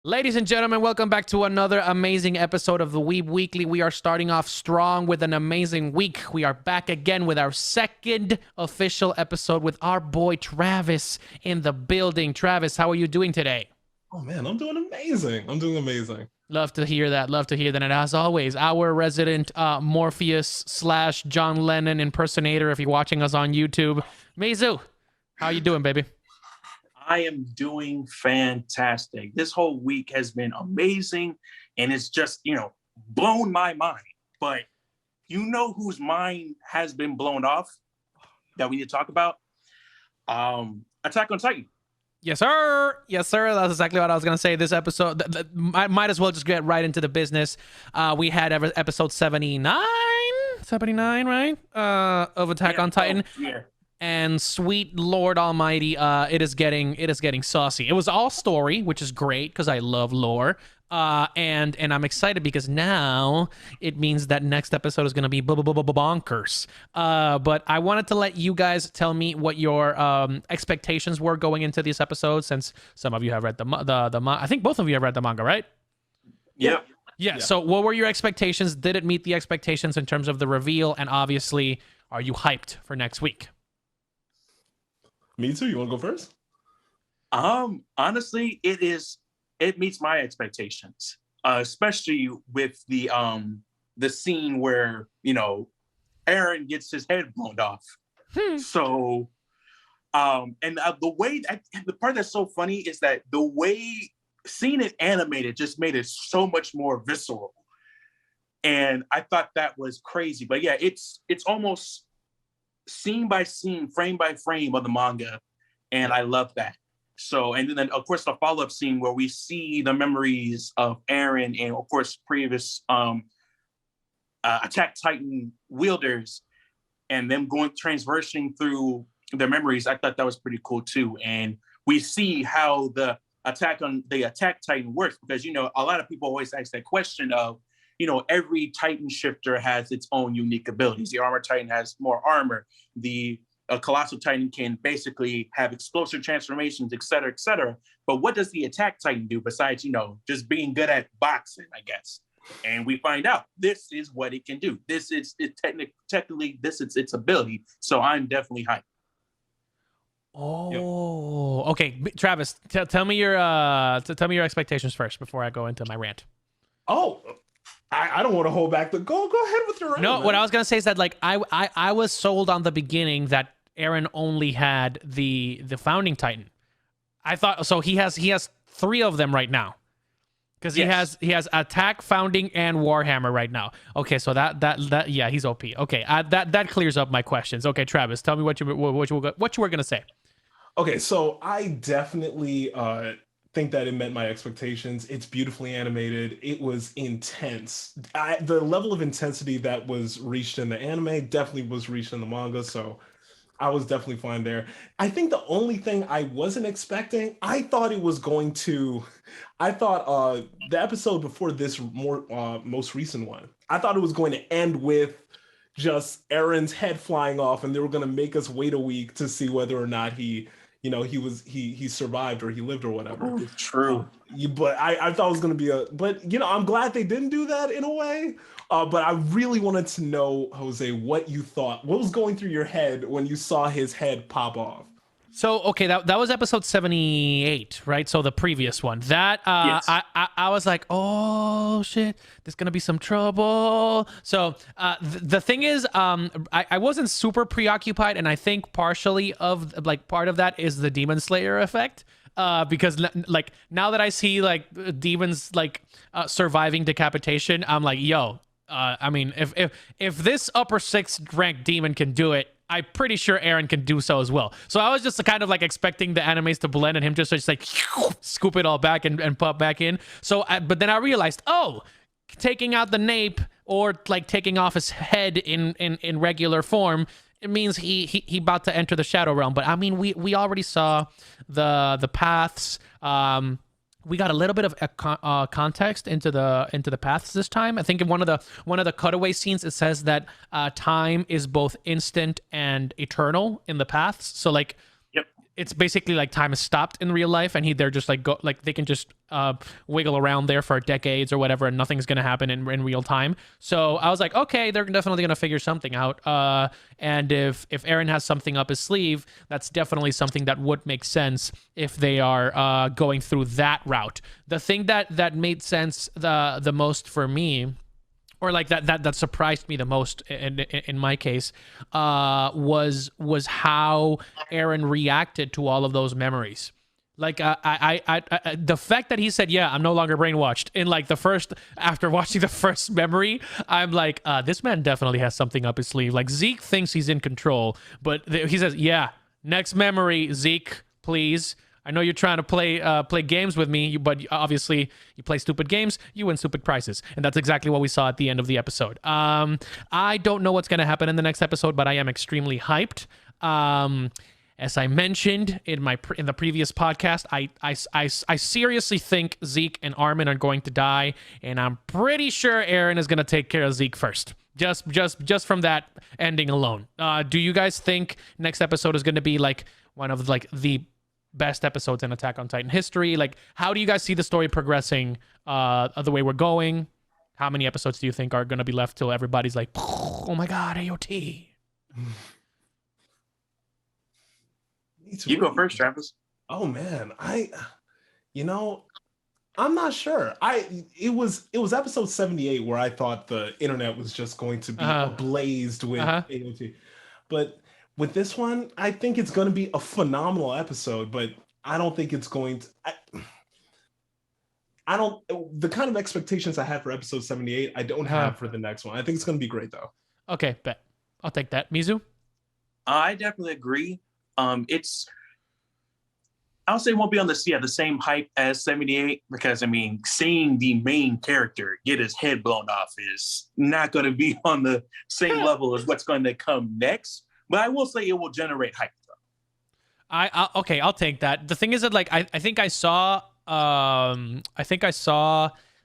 Ladies and gentlemen, welcome back to another amazing episode of the Weeb Weekly. We are starting off strong with an amazing week. We are back again with our second official episode with our boy Travis in the building. Travis, how are you doing today? Oh man, I'm doing amazing. I'm doing amazing. Love to hear that. Love to hear that. And as always, our resident Morpheus / John Lennon impersonator, if you're watching us on YouTube, Mizu, how you doing, baby? I am doing fantastic. This whole week has been amazing, and it's just, blown my mind. But you know whose mind has been blown off that we need to talk about? Attack on Titan. Yes, sir. Yes, sir. That's exactly what I was going to say. This episode, I might as well just get right into the business. We had episode 79, right? Of Attack on Titan. Oh, yeah. And sweet Lord Almighty, it is getting saucy. It was all story, which is great because I love lore. And I'm excited because now it means that next episode is going to be bonkers. But I wanted to let you guys tell me what your expectations were going into this episode, since some of you have read the I think both of you have read the manga, right? Yep. Yeah. So what were your expectations? Did it meet the expectations in terms of the reveal? And obviously, are you hyped for next week? Me too. You want to go first? Honestly, it meets my expectations, especially with the scene where Aaron gets his head blown off. So, and the part that's so funny is that the way seeing it animated just made it so much more visceral, and I thought that was crazy. But yeah, it's almost scene by scene, frame by frame of the manga, and I love that. So, and then of course the follow-up scene where we see the memories of Aaron and of course previous Attack Titan wielders, and them transversing through their memories. I thought that was pretty cool too. And we see how the Attack Titan works, because a lot of people always ask that question of, every Titan shifter has its own unique abilities. The Armor Titan has more armor. The Colossal Titan can basically have explosive transformations, et cetera, et cetera. But what does the Attack Titan do besides, just being good at boxing, I guess? And we find out this is what it can do. This is technically this is its ability. So I'm definitely hyped. Oh, yep. Okay. Travis, tell me your expectations first before I go into my rant. Oh, I don't want to hold back go ahead with your rant. No, man. what I was gonna say is that I was sold on the beginning that Aaron only had the founding Titan. I thought so. He has 3 of them right now, because yes. he has Attack, Founding, and Warhammer right now. Okay, so that yeah, he's OP. Okay, that clears up my questions. Okay, Travis, tell me what you were gonna say. Okay, so I definitely think that it met my expectations. It's beautifully animated. It was intense. The level of intensity that was reached in the anime definitely was reached in the manga, so I was definitely fine there. I think the only thing I wasn't expecting, I thought the episode before this most recent one, I thought it was going to end with just Aaron's head flying off, and they were going to make us wait a week to see whether or not he survived or he lived or whatever. True. But I thought it was going to be but I'm glad they didn't do that in a way. But I really wanted to know, Jose, what you thought. What was going through your head when you saw his head pop off? So, okay, that was episode 78, right? So the previous one. That Yes. I was like, oh shit, there's gonna be some trouble. So the thing is, I wasn't super preoccupied, and I think partially of part of that is the Demon Slayer effect. Because now that I see demons surviving decapitation, I'm like, yo, I mean, if this upper 6th ranked demon can do it, I'm pretty sure Aaron can do so as well. So I was just kind of expecting the animes to blend and him just scoop it all back and pop back in. So, but then I realized, taking out the nape or taking off his head in regular form, it means he about to enter the shadow realm. But I mean, we already saw the paths. We got a little bit of context into the paths this time. I think in one of the cutaway scenes, it says that time is both instant and eternal in the paths. So Yep. it's basically like time is stopped in real life, and they're just like they can just wiggle around there for decades or whatever, and nothing's gonna happen in real time. So I was like, okay, they're definitely gonna figure something out. And if Eren has something up his sleeve, that's definitely something that would make sense if they are going through that route. The thing that made sense the most for me, or like that surprised me the most in my case, was how Eren reacted to all of those memories. Like the fact that he said, "Yeah, I'm no longer brainwashed," in like after watching the first memory, I'm like, this man definitely has something up his sleeve. Like Zeke thinks he's in control, but he says, "Yeah, next memory, Zeke, please. I know you're trying to play games with me, but obviously you play stupid games, you win stupid prizes." And that's exactly what we saw at the end of the episode. I don't know what's going to happen in the next episode, but I am extremely hyped. As I mentioned in the previous podcast, I seriously think Zeke and Armin are going to die, and I'm pretty sure Eren is going to take care of Zeke first. Just from that ending alone. Do you guys think next episode is going to be like one of like the best episodes in Attack on Titan history? Like, how do you guys see the story progressing the way we're going? How many episodes do you think are going to be left till everybody's like, oh my god, AOT? You go first, Travis. Oh man, I'm not sure. It was episode 78 where I thought the internet was just going to be ablazed with AOT. But with this one, I think it's going to be a phenomenal episode, but I don't think it's going to. I don't. The kind of expectations I had for episode 78, I don't have for the next one. I think it's going to be great, though. Okay, bet. I'll take that. Mizu? I definitely agree. I'll say it won't be on the same hype as 78, because I mean, seeing the main character get his head blown off is not going to be on the same level as what's going to come next. But I will say it will generate hype, though. Okay, I'll take that. The thing is that like I think I saw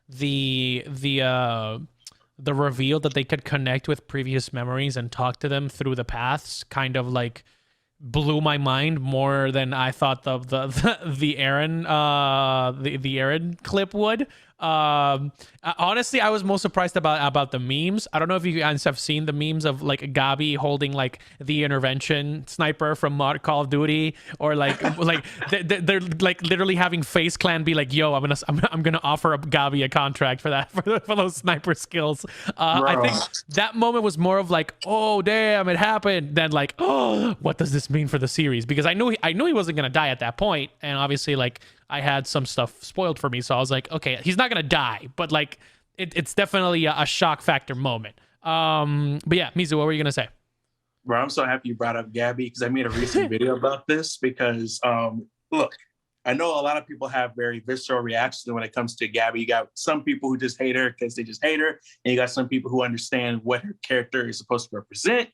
the reveal that they could connect with previous memories and talk to them through the paths kind of like blew my mind more than I thought the Eren the Eren clip would. Honestly, I was most surprised about the memes. I don't know if you guys have seen the memes of like Gabi holding like the intervention sniper from Call of Duty, or like they're like literally having Face Clan be like, "Yo, I'm gonna offer Gabi a contract for that for those sniper skills." I think that moment was more of like, "Oh damn, it happened," than like, "Oh, what does this mean for the series?" Because I knew he wasn't gonna die at that point, and obviously like I had some stuff spoiled for me, so I was like, okay, he's not gonna die, but like it's definitely a shock factor moment. But yeah, Mizu, what were you gonna say? Bro, I'm so happy you brought up Gabi, because I made a recent video about this. Because look, I know a lot of people have very visceral reactions when it comes to Gabi. You got some people who just hate her because they just hate her, and you got some people who understand what her character is supposed to represent.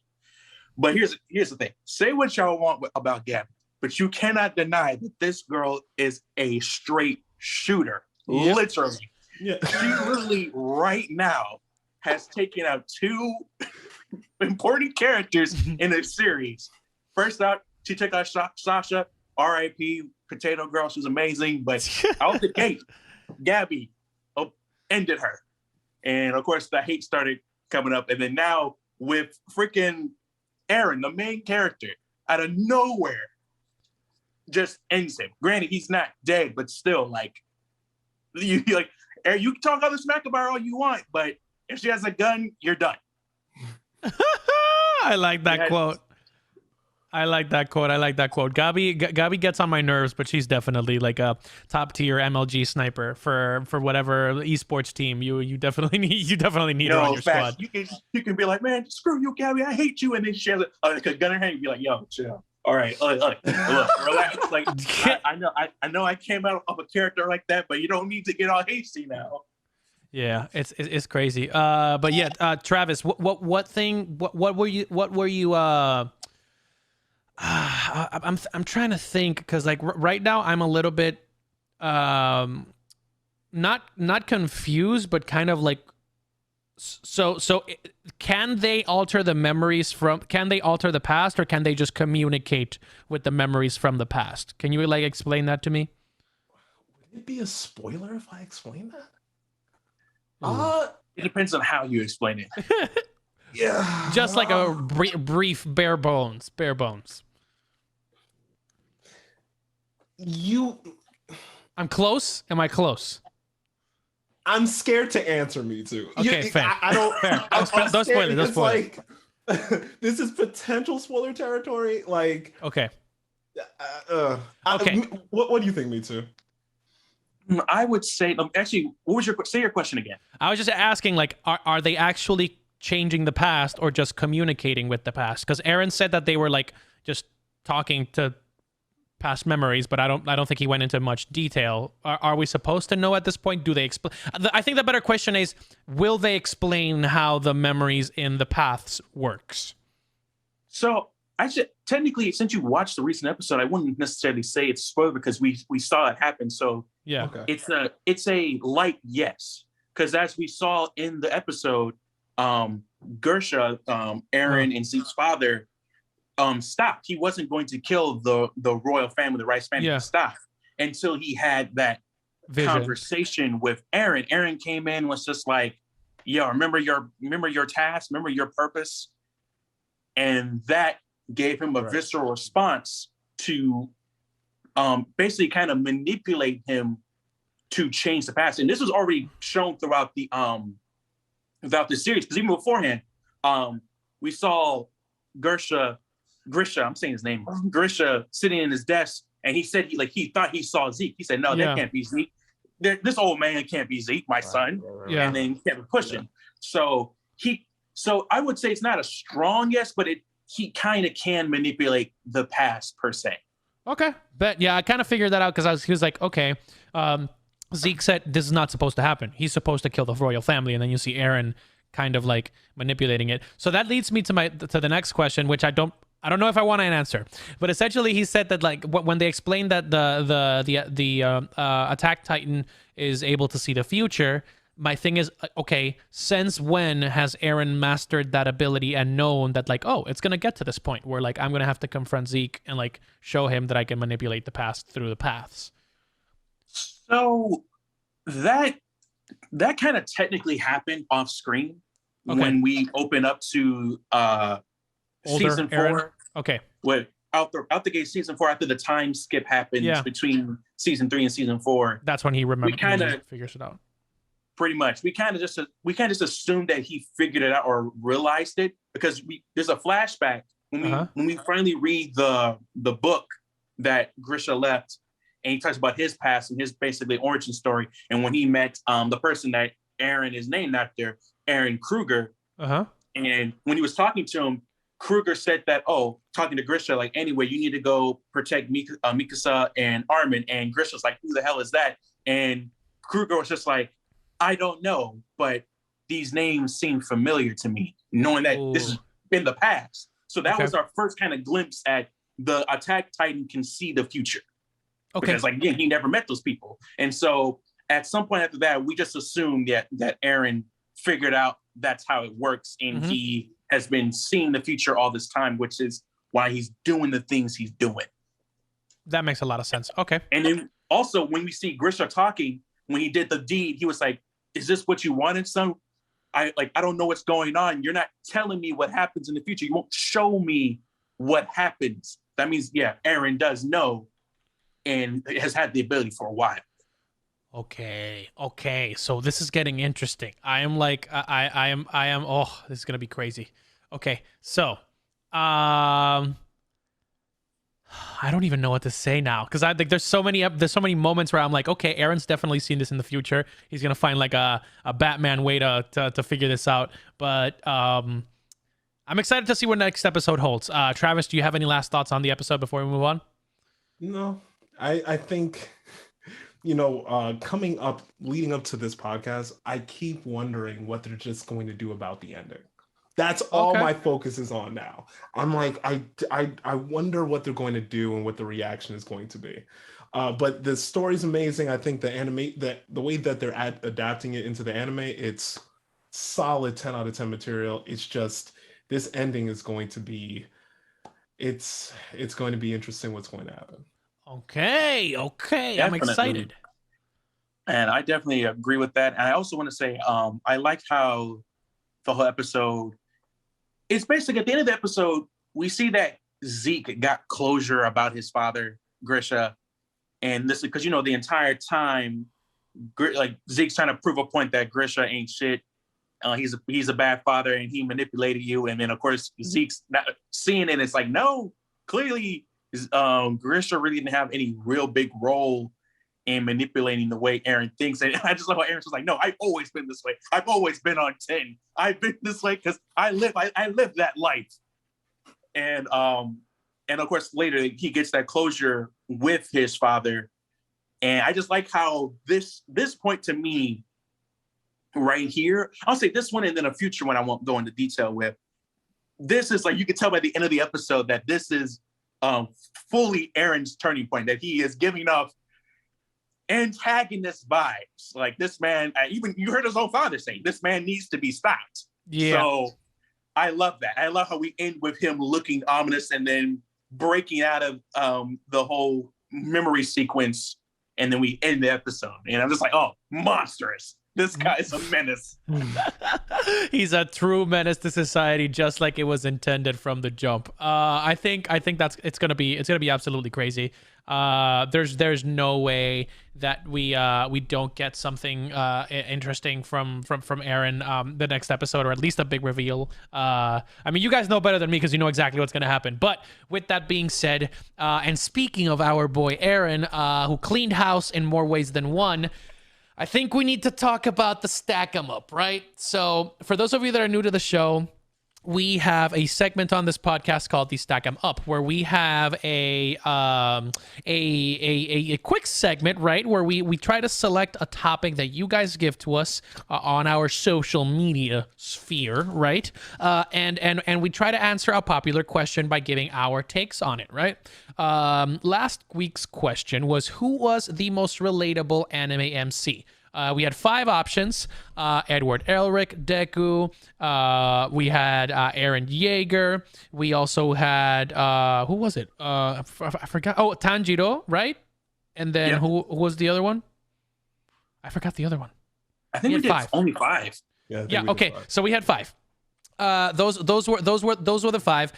But here's the thing: say what y'all want about Gabi, but you cannot deny that this girl is a straight shooter. Yep. Literally. Yeah. She literally right now has taken out two important characters in a series. First out, she took out Sasha, R.I.P. Potato Girl. She's amazing. But out the gate, Gabi ended her. And of course, the hate started coming up. And then now with freaking Eren, the main character, out of nowhere, just ends him. Granted, he's not dead, but still, like, you can talk other smack about her all you want, but if she has a gun, you're done. I like that quote. Gabi gets on my nerves, but she's definitely like a top tier MLG sniper for whatever esports team you definitely need her on your squad. You can be like, man, screw you, Gabi, I hate you, and then she has a gun in her hand. You be like, yo, chill. All right, look, relax. Like, I know I came out of a character like that, but you don't need to get all hasty now. Yeah, it's crazy. But yeah, Travis, what were you? I'm trying to think, because like right now I'm a little bit, not confused, but kind of like Can they alter the memories from? Can they alter the past, or can they just communicate with the memories from the past? Can you like explain that to me? Would it be a spoiler if I explain that? Ooh. It depends on how you explain it. Yeah. Just like a brief, bare bones. You. I'm close. Am I close? I'm scared to answer me too. Okay, fair. I don't. Fair. I'm Don't spoil it. Don't it's spoil it. like this is potential spoiler territory. Like, Okay. okay. What do you think, me too? I would say, actually, what was say your question again? I was just asking, like, are they actually changing the past or just communicating with the past? Because Aaron said that they were like just talking to past memories, but I don't think he went into much detail. Are we supposed to know at this point? Do they explain? I think the better question is, will they explain how the memories in the paths works? So I should technically, since you watched the recent episode, I wouldn't necessarily say it's spoiled because we saw it happen. So Yeah. Okay. it's a light yes, because as we saw in the episode, Gersha, Aaron and Zeke's father, stopped. He wasn't going to kill the royal family, the Rice family. Yeah. Stop until he had that Vision. conversation with Aaron. Aaron came in, was just like, "Yo, remember your task, remember your purpose," and that gave him a visceral response to basically kind of manipulate him to change the past. And this was already shown throughout the series, because even beforehand, we saw Grisha, I'm saying his name, Grisha, sitting in his desk, and he said he thought he saw Zeke. He said, "No, that can't be Zeke. This old man can't be Zeke, my son." Yeah. And then he kept pushing. Yeah. So I would say it's not a strong yes, but he kind of can manipulate the past per se. Okay. But yeah, I kind of figured that out because he was like, okay, Zeke said this is not supposed to happen. He's supposed to kill the royal family, and then you see Aaron kind of like manipulating it. So that leads me to the next question, which I don't know if I want an answer. But essentially, he said that like when they explained that the Attack Titan is able to see the future. My thing is, okay, since when has Aaron mastered that ability and known that, like, oh, it's going to get to this point where, like, I'm going to have to confront Zeke and, like, show him that I can manipulate the past through the paths? So that kind of technically happened off screen when we open up to season 4. Aaron? Okay. With out the gate season 4, after the time skip happens between season 3 and season 4. That's when he remembers. We kind of figures it out. Pretty much, we kind of just assumed that he figured it out or realized it, because there's a flashback when we finally read the book that Grisha left, and he talks about his past and his basically origin story, and when he met the person that Aaron is named after, Aaron Kruger, and when he was talking to him, Kruger said that, talking to Grisha, like, anyway, you need to go protect Mikasa and Armin, and Grisha's like, who the hell is that? And Kruger was just like, I don't know, but these names seem familiar to me, knowing that this is in the past. So that was our first kind of glimpse at the Attack Titan can see the future. Okay. Because, like, again, he never met those people. And so at some point after that, we just assumed that Aaron figured out that's how it works. And he has been seeing the future all this time, which is why he's doing the things he's doing. That makes a lot of sense. Okay. And then also when we see Grisha talking, when he did the deed, he was like, is this what you wanted, son? I don't know what's going on. You're not telling me what happens in the future. You won't show me what happens. That means, Aaron does know and has had the ability for a while. Okay. So this is getting interesting. I am like, I am. Oh, this is gonna be crazy. Okay. So, I don't even know what to say now, because I think there's so many moments where I'm like, okay, Aaron's definitely seen this in the future. He's gonna find like a Batman way to figure this out. But I'm excited to see what next episode holds. Travis, do you have any last thoughts on the episode before we move on? No, I think, leading up to this podcast, I keep wondering what they're just going to do about the ending. That's all my focus is on now. I'm like, I wonder what they're going to do and what the reaction is going to be. But the story's amazing. I think the way that they're adapting it into the anime, it's solid 10 out of 10 material. It's just this ending is going to be it's going to be interesting what's going to happen. Okay, I'm Definitely. excited. And I definitely agree with that. And I also want to say, I like how the whole episode, it's basically at the end of the episode, we see that Zeke got closure about his father, Grisha. And this is because, the entire time, like Zeke's trying to prove a point that Grisha ain't shit. He's a bad father and he manipulated you. And then, of course, Zeke's not seeing it. It's like, no, clearly, Grisha really didn't have any real big role in manipulating the way Eren thinks. And I just love how Eren's just like, no, I've always been this way. I've always been on 10. I've been this way because I live that life. And of course later he gets that closure with his father. And I just like how this point to me right here, I'll say this one and then a future one I won't go into detail with. This is like, you can tell by the end of the episode that this is fully Eren's turning point, that he is giving up antagonist vibes. Like this man, even you heard his own father say, this man needs to be stopped. Yeah. So I love that. I love how we end with him looking ominous and then breaking out of the whole memory sequence, and then we end the episode. And I'm just like, oh, monstrous. This guy is a menace. He's a true menace to society, just like it was intended from the jump. I think it's gonna be absolutely crazy. There's no way that we don't get something interesting from Eren the next episode, or at least a big reveal. I mean, you guys know better than me because you know exactly what's gonna happen. But with that being said, and speaking of our boy Eren, who cleaned house in more ways than one, I think we need to talk about the Stackem Up, right? So for those of you that are new to the show, we have a segment on this podcast called the Stackem Up, where we have a quick segment, right, where we try to select a topic that you guys give to us on our social media sphere, right? And we try to answer a popular question by giving our takes on it, right? Last week's question was, who was the most relatable anime MC? We had 5 options: Edward Elric, Deku. We had Eren Yeager. We also had who was it? I forgot. Oh, Tanjiro, right? And then who was the other one? I forgot the other one. I think we did 5. Only 5. Yeah. Okay. So we had 5. Those were the 5.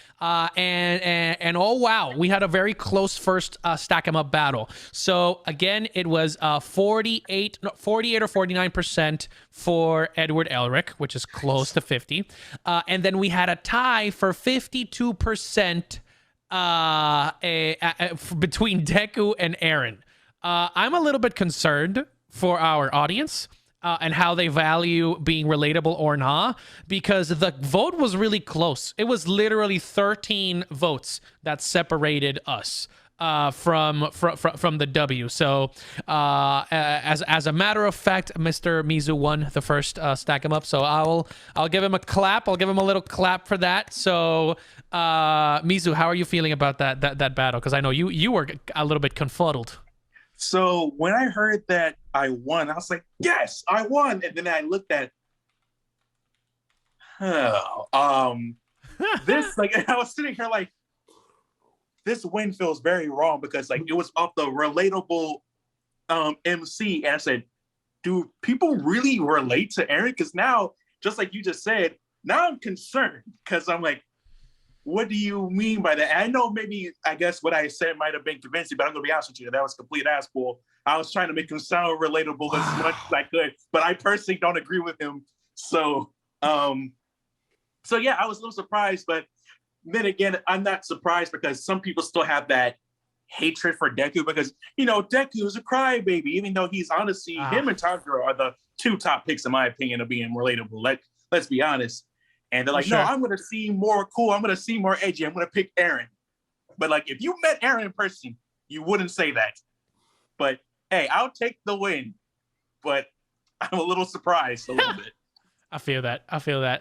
And oh wow, we had a very close first Stackem Up battle. So again, it was 48 or 49% for Edward Elric, which is close to 50. And then we had a tie for 52% between Deku and Eren. I'm a little bit concerned for our audience. And how they value being relatable or not, because the vote was really close. It was literally 13 votes that separated us from the W. So as a matter of fact, Mr. Mizu won the first Stackem Up. So I'll give him a clap. I'll give him a little clap for that. So Mizu, how are you feeling about that battle? Because I know you were a little bit confuddled. So when I heard that I won, I was like, yes, I won. And then I looked at, this, like, I was sitting here like, this win feels very wrong, because like it was off the relatable MC. And I said, do people really relate to Eren? Because now, just like you just said, now I'm concerned, because I'm like, what do you mean by that? I know maybe, I guess what I said might have been convincing, but I'm going to be honest with you, that was complete assbull. I was trying to make him sound relatable as much as I could, but I personally don't agree with him. So yeah, I was a little surprised, but then again, I'm not surprised, because some people still have that hatred for Deku, because, Deku is a crybaby, even though he's honestly, him and Tanjiro are the 2 top picks, in my opinion, of being relatable. Let's be honest. And they're like, no, I'm going to seem more cool. I'm going to seem more edgy. I'm going to pick Eren. But like, if you met Eren in person, you wouldn't say that. But hey, I'll take the win. But I'm a little surprised a little bit. I feel that.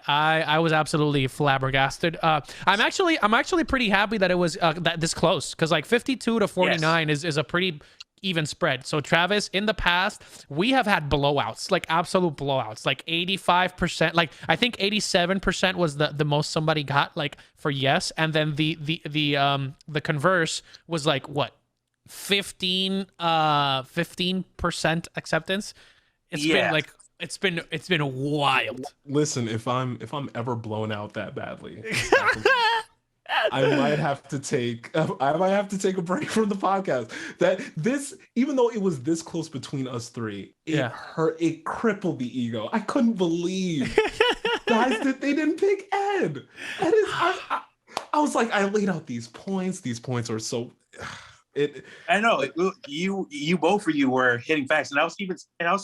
I was absolutely flabbergasted. I'm actually pretty happy that it was that this close, because like 52 to 49 is a pretty even spread. So Travis, in the past, we have had blowouts, like absolute blowouts, like 85%. Like I think 87% was the most somebody got, like for yes, and then the converse was like what, 15% acceptance. It's been like it's been wild. Listen, if I'm ever blown out that badly, I might have to take a break from the podcast. That this, even though it was this close between us three, it hurt, it crippled the ego. I couldn't believe guys that they didn't pick Ed. Ed is I was like, I laid out these points. These points are so I know you both of you were hitting facts, and I was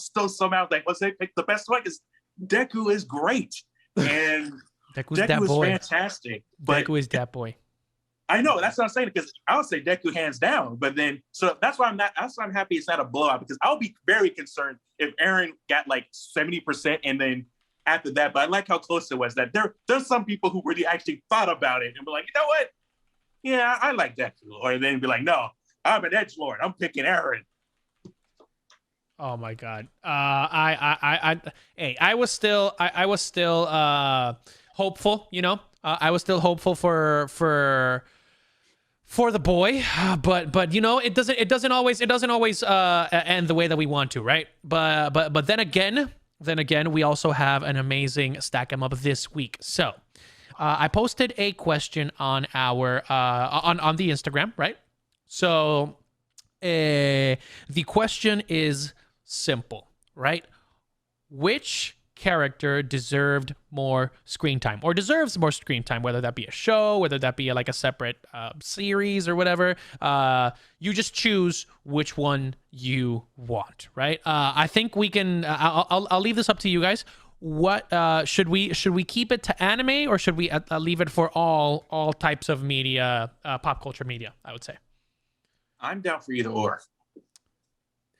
still somehow like, let's say pick the best one because Deku is great and Deku is fantastic. But Deku is that boy. I know, that's what I'm saying, because I would say Deku hands down, but then so that's why I'm happy it's not a blowout, because I'll be very concerned if Aaron got like 70% and then after that. But I like how close it was. That there's some people who really actually thought about it and be like, you know what? Yeah, I like Deku, or then be like, no, I'm an edgelord. I'm picking Aaron. Oh my god. I was still hopeful, you know. I was still hopeful for the boy, but you know, it doesn't always end the way that we want to, right? But then again, we also have an amazing Stackem Up this week. So, I posted a question on our on the Instagram, right? So, the question is simple, right? Which character deserved more screen time, or deserves more screen time, whether that be a show, whether that be like a separate series or whatever? You just choose which one you want, right? I think we can. I'll leave this up to you guys. What should we keep it to anime, or should we leave it for all types of media, pop culture media? I would say. I'm down for either or.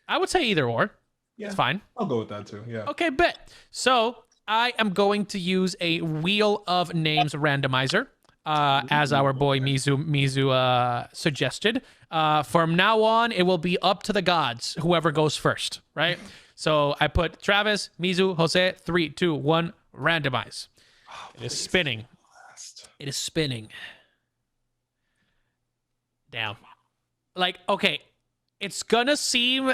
I would say either or. Yeah, it's fine. I'll go with that too. Yeah. Okay, bet. So I am going to use a Wheel of Names randomizer, as our boy Mizu suggested. From now on, it will be up to the gods, whoever goes first, right? So I put Travis, Mizu, Jose, 3, 2, 1, randomize. It is spinning. It is spinning. Damn. Like, okay, it's gonna seem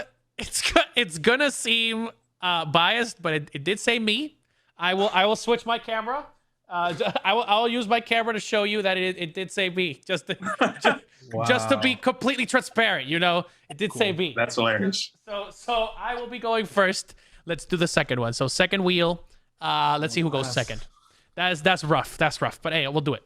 biased, but it did say me. I will switch my camera. I'll use my camera to show you that it did say me, just to be completely transparent. You know, it did say me. That's hilarious. So I will be going first. Let's do the second one. So second wheel. Let's see who goes second. That's rough. That's rough. But hey, we'll do it.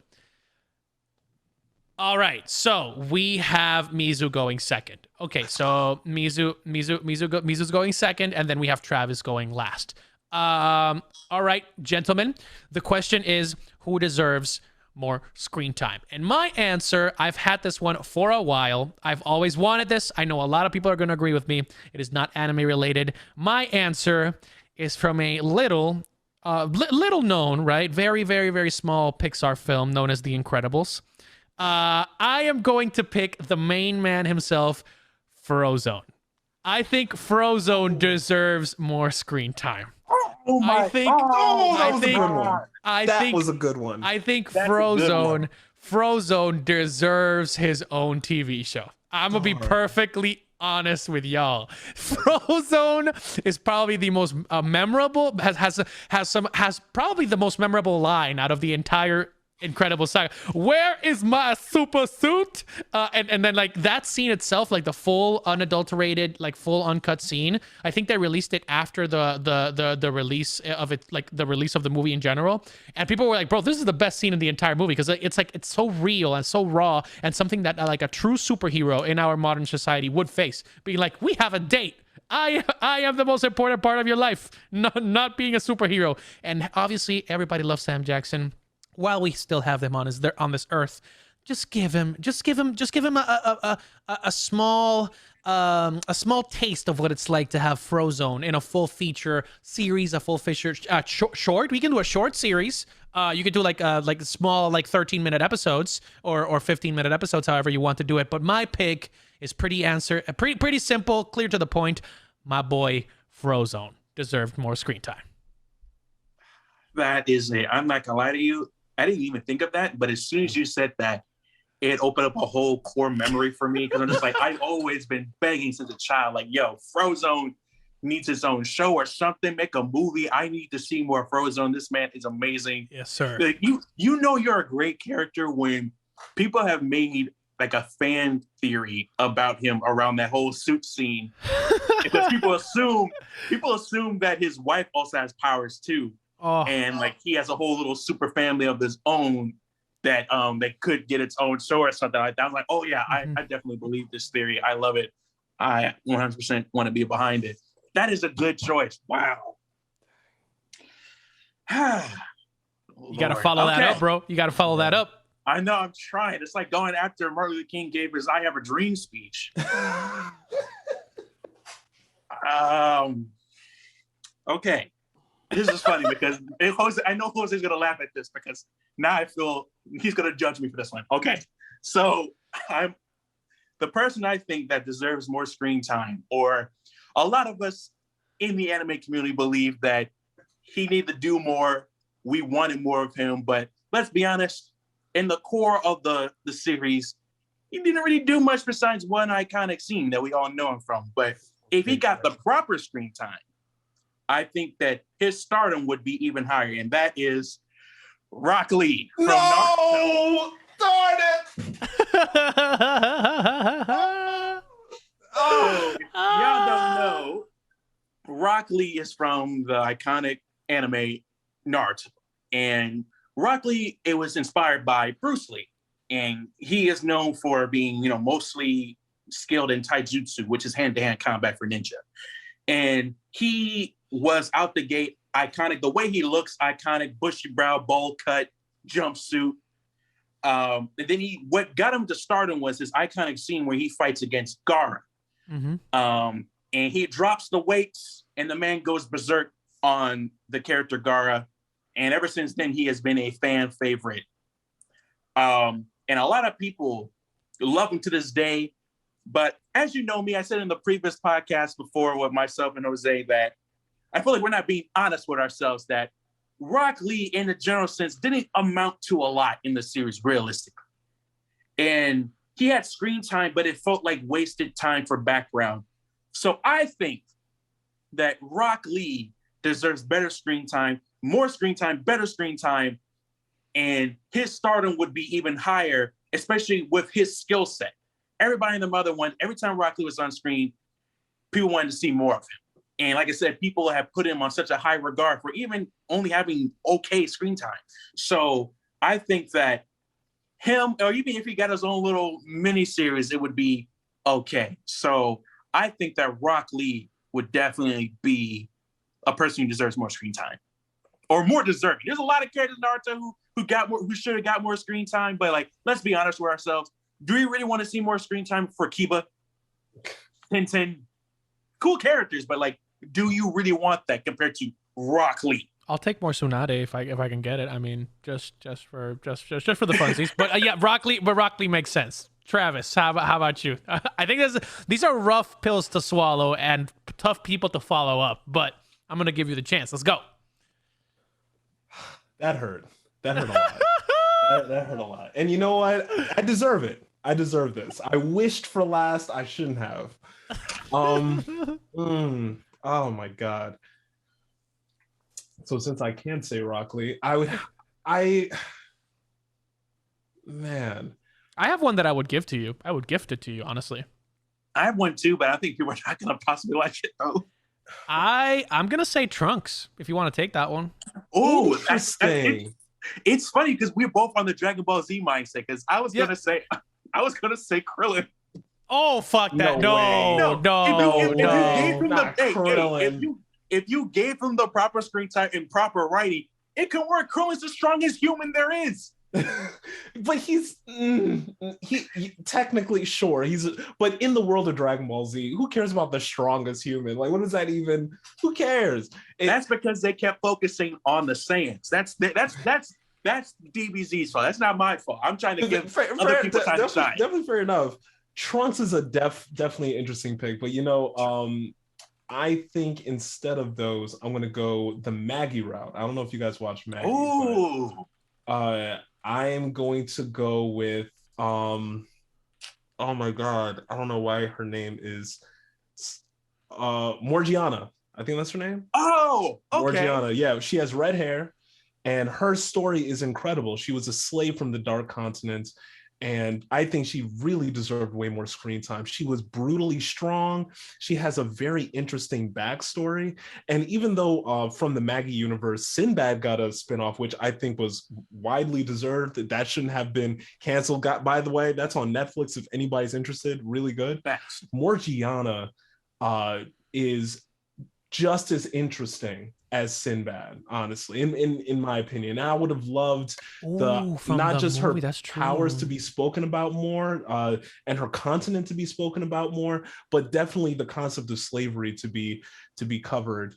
All right, so we have Mizu going second. Okay, so Mizu's going second, and then we have Travis going last. All right, gentlemen, the question is, who deserves more screen time? And my answer, I've had this one for a while. I've always wanted this. I know a lot of people are going to agree with me. It is not anime related. My answer is from a little known, right? Very, very, very small Pixar film known as The Incredibles. I am going to pick the main man himself, Frozone. I think Frozone deserves more screen time. Oh my! That was a good one. I think Frozone deserves his own TV show. I'm gonna be perfectly honest with y'all. Frozone is probably the most memorable. Has probably the most memorable line out of the entire Incredible saga. Where is my super suit? And then like that scene itself, like the full unadulterated, like full uncut scene. I think they released it after the release of it, like the release of the movie in general. And people were like, "Bro, this is the best scene in the entire movie," because it's like it's so real and so raw and something that like a true superhero in our modern society would face. Being like, "We have a date. I am the most important part of your life, not being a superhero." And obviously, everybody loves Sam Jackson. While we still have them on this earth, just give him a small taste of what it's like to have Frozone in a full feature series, a full feature short. We can do a short series. You could do like small 13-minute episodes or 15-minute episodes, however you want to do it. But my pick is pretty simple, clear to the point. My boy Frozone deserved more screen time. That is it. I'm not gonna lie to you. I didn't even think of that, but as soon as you said that, it opened up a whole core memory for me because I'm just like, I've always been begging since a child, like, yo, Frozone needs his own show or something. Make a movie. I need to see more Frozone. This man is amazing. Yes, sir. Like, you know you're a great character when people have made like a fan theory about him around that whole suit scene because people assume that his wife also has powers too. Oh. And like he has a whole little super family of his own that could get its own show or something like that. I was like, oh yeah, I definitely believe this theory. I love it. I 100% want to be behind it. That is a good choice. Wow. You got to follow that up, bro. You got to follow that up. I know, I'm trying. It's like going after Martin Luther King gave his I Have a Dream speech. Okay. This is funny because I know Jose's going to laugh at this because now I feel he's going to judge me for this one. Okay. So the person I think that deserves more screen time, or a lot of us in the anime community believe that he needed to do more. We wanted more of him, but let's be honest, in the core of the series, he didn't really do much besides one iconic scene that we all know him from. But if he got the proper screen time, I think that his stardom would be even higher, and that is Rock Lee from Naruto. Darn it! Oh, y'all don't know. Rock Lee is from the iconic anime Naruto, and Rock Lee, it was inspired by Bruce Lee, and he is known for being, mostly skilled in taijutsu, which is hand-to-hand combat for ninja. And he was out the gate iconic. The way he looks, iconic, bushy brow, bowl cut, jumpsuit. And then what got him to stardom was his iconic scene where he fights against Gaara. Mm-hmm. And he drops the weights, and the man goes berserk on the character Gaara. And ever since then, he has been a fan favorite. And a lot of people love him to this day. But as you know me, I said in the previous podcast before with myself and Jose that I feel like we're not being honest with ourselves, that Rock Lee, in a general sense, didn't amount to a lot in the series, realistically. And he had screen time, but it felt like wasted time for background. So I think that Rock Lee deserves better screen time, more screen time, better screen time, and his stardom would be even higher, especially with his skill set. Everybody in the Mother one, every time Rock Lee was on screen, people wanted to see more of him. And like I said, people have put him on such a high regard for even only having okay screen time. So I think that him, or even if he got his own little mini series, it would be okay. So I think that Rock Lee would definitely be a person who deserves more screen time, or more deserving. There's a lot of characters in Naruto who should have got more screen time, but like, let's be honest with ourselves. Do we really want to see more screen time for Kiba, Tintin? Cool characters, but like, do you really want that compared to Rock Lee? I'll take more Tsunade if I can get it. I mean, just for the funsies. But yeah, Rock Lee makes sense. Travis, how about you? I think these are rough pills to swallow and tough people to follow up, but I'm gonna give you the chance. Let's go. That hurt. That hurt a lot. that hurt a lot. And you know what? I deserve it. I deserve this. I wished for last. I shouldn't have. Oh my God. So since I can't say Rock Lee, man. I have one that I would give to you. I would gift it to you, honestly. I have one too, but I think people are not going to possibly like it though. I'm going to say Trunks, if you want to take that one. Oh, interesting. It's funny because we're both on the Dragon Ball Z mindset, because I was going to say Krillin. Oh, fuck that. No. If you gave him the proper screen time and proper writing, it can work. Krillin's the strongest human there is. But he's technically sure but in the world of Dragon Ball Z, who cares about the strongest human? Like, what does that even? Who cares? That's because they kept focusing on the Saiyans. That's DBZ's fault. That's not my fault. I'm trying to give other people time to shine. Definitely fair enough. Trunks is a definitely interesting pick, but I think instead of those, I'm gonna go the Maggie route. I don't know if you guys watch Maggie, Ooh. but I am going to go with oh my god, I don't know why her name is Morgiana. I think that's her name. Oh, okay. Morgiana. Yeah, she has red hair, and her story is incredible. She was a slave from the Dark Continent, and I think she really deserved way more screen time. She was brutally strong. She has a very interesting backstory. And even though from the Maggie universe, Sinbad got a spinoff, which I think was widely deserved, that shouldn't have been canceled. By the way, that's on Netflix if anybody's interested. Really good. Thanks. Morgiana is just as interesting as Sinbad, honestly, in my opinion. And I would have loved not just her powers to be spoken about more, and her continent to be spoken about more, but definitely the concept of slavery to be covered.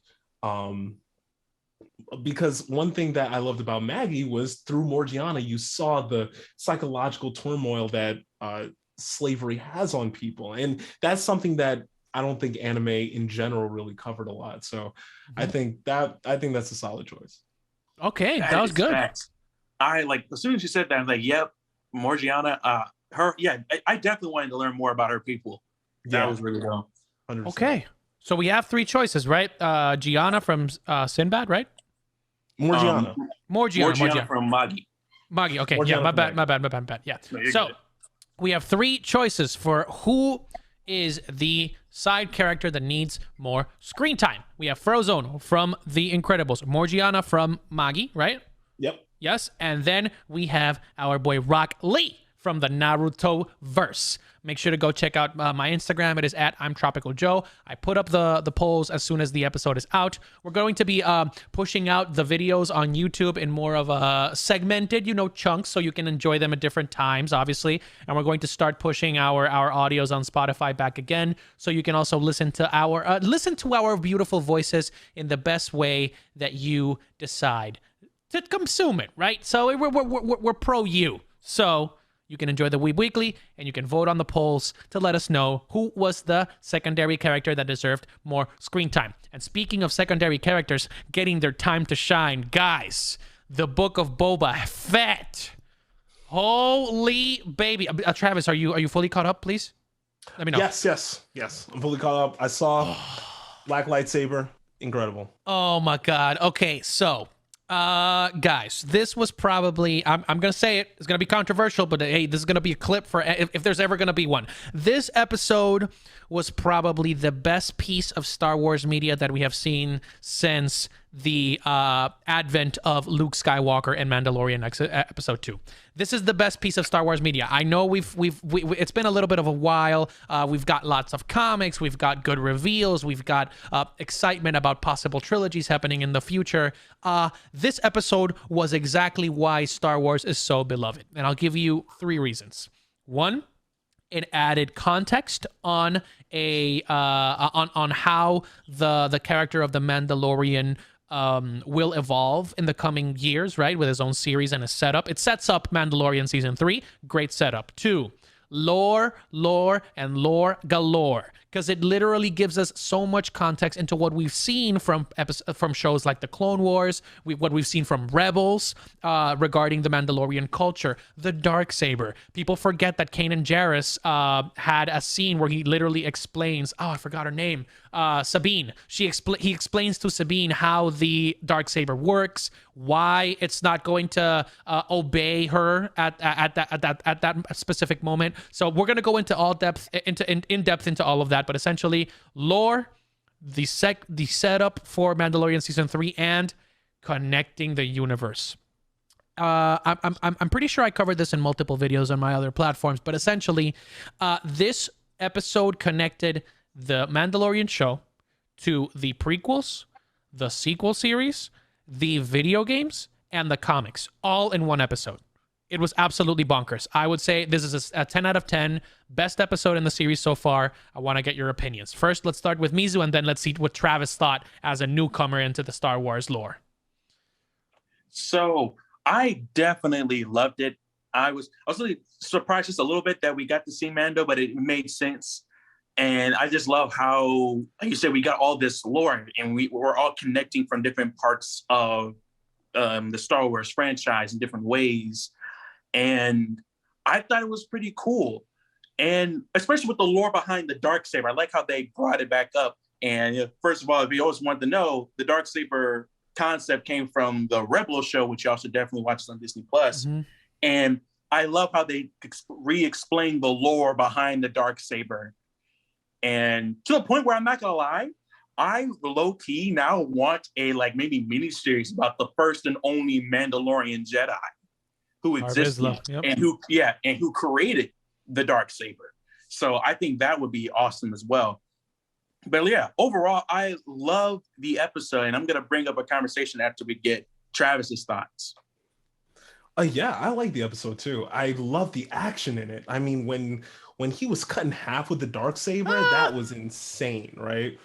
Because one thing that I loved about Maggie was through Morgiana, you saw the psychological turmoil that slavery has on people, and that's something that I don't think anime in general really covered a lot. So I think that's a solid choice. Okay, that was good. I like as soon as you said that, I'm like, yep, Morgiana. I definitely wanted to learn more about her people. That was really well. 100%. Okay, so we have three choices, right? Gianna from Sinbad, right? Morgiana. Morgiana from Maggie. Maggie. Okay, Morgiana yeah, my bad. Yeah. No, so good. we have three choices for who is the side character that needs more screen time. We have Frozone from The Incredibles, Morgiana from Maggie, right? Yep. Yes, and then we have our boy Rock Lee from the Naruto verse. Make sure to go check out my Instagram. It is at I'm Tropical Joe. I put up the polls as soon as the episode is out. We're going to be pushing out the videos on YouTube in more of a segmented, chunks, so you can enjoy them at different times, obviously. And we're going to start pushing our audios on Spotify back again, so you can also listen to our beautiful voices in the best way that you decide to consume it, right? So we're pro you. So you can enjoy the Weeb Weekly, and you can vote on the polls to let us know who was the secondary character that deserved more screen time. And speaking of secondary characters getting their time to shine, guys, the Book of Boba Fett. Holy baby. Travis, are you fully caught up, please? Let me know. Yes. I'm fully caught up. I saw Black Lightsaber. Incredible. Oh my God. Okay, so guys, this was probably, I'm gonna say it's gonna be controversial, but hey, this is gonna be a clip for if there's ever gonna be one. This episode was probably the best piece of Star Wars media that we have seen since the advent of Luke Skywalker and Mandalorian episode 2. This is the best piece of Star Wars media. I know we've it's been a little bit of a while. We've got lots of comics. We've got good reveals. We've got excitement about possible trilogies happening in the future. This episode was exactly why Star Wars is so beloved, and I'll give you 3 reasons. 1, it added context on on how the character of the Mandalorian will evolve in the coming years, right? With his own series and a setup. It sets up Mandalorian season 3. Great setup. 2, lore galore. Because it literally gives us so much context into what we've seen from shows like the Clone Wars, what we've seen from Rebels regarding the Mandalorian culture, the Darksaber. People forget that Kanan Jarrus had a scene where he literally explains, I forgot her name, Sabine. He explains to Sabine how the Darksaber works, why it's not going to obey her at that specific moment. So we're gonna go into in depth into all of that, but essentially lore, the setup for Mandalorian season 3, and connecting the universe. I'm pretty sure I covered this in multiple videos on my other platforms, but essentially this episode connected the Mandalorian show to the prequels, the sequel series, the video games, and the comics, all in one episode. It was absolutely bonkers. I would say this is a 10 out of 10, best episode in the series so far. I want to get your opinions. First, let's start with Mizu, and then let's see what Travis thought as a newcomer into the Star Wars lore. So I definitely loved it. I was really surprised just a little bit that we got to see Mando, but it made sense. And I just love how, like you said, we got all this lore, and we're all connecting from different parts of the Star Wars franchise in different ways. And I thought it was pretty cool. And especially with the lore behind the Darksaber, I like how they brought it back up. And first of all, if you always wanted to know, the Darksaber concept came from the Rebel show, which y'all should definitely watch on Disney Plus. Mm-hmm. And I love how they re-explain the lore behind the Darksaber. And to the point where I'm not gonna lie, I low-key now want a like maybe mini-series about the first and only Mandalorian Jedi who existed and who created the Darksaber. So I think that would be awesome as well. But yeah, overall, I love the episode, and I'm gonna bring up a conversation after we get Travis's thoughts. Yeah, I like the episode too. I love the action in it. I mean, when he was cut in half with the Darksaber, that was insane, right?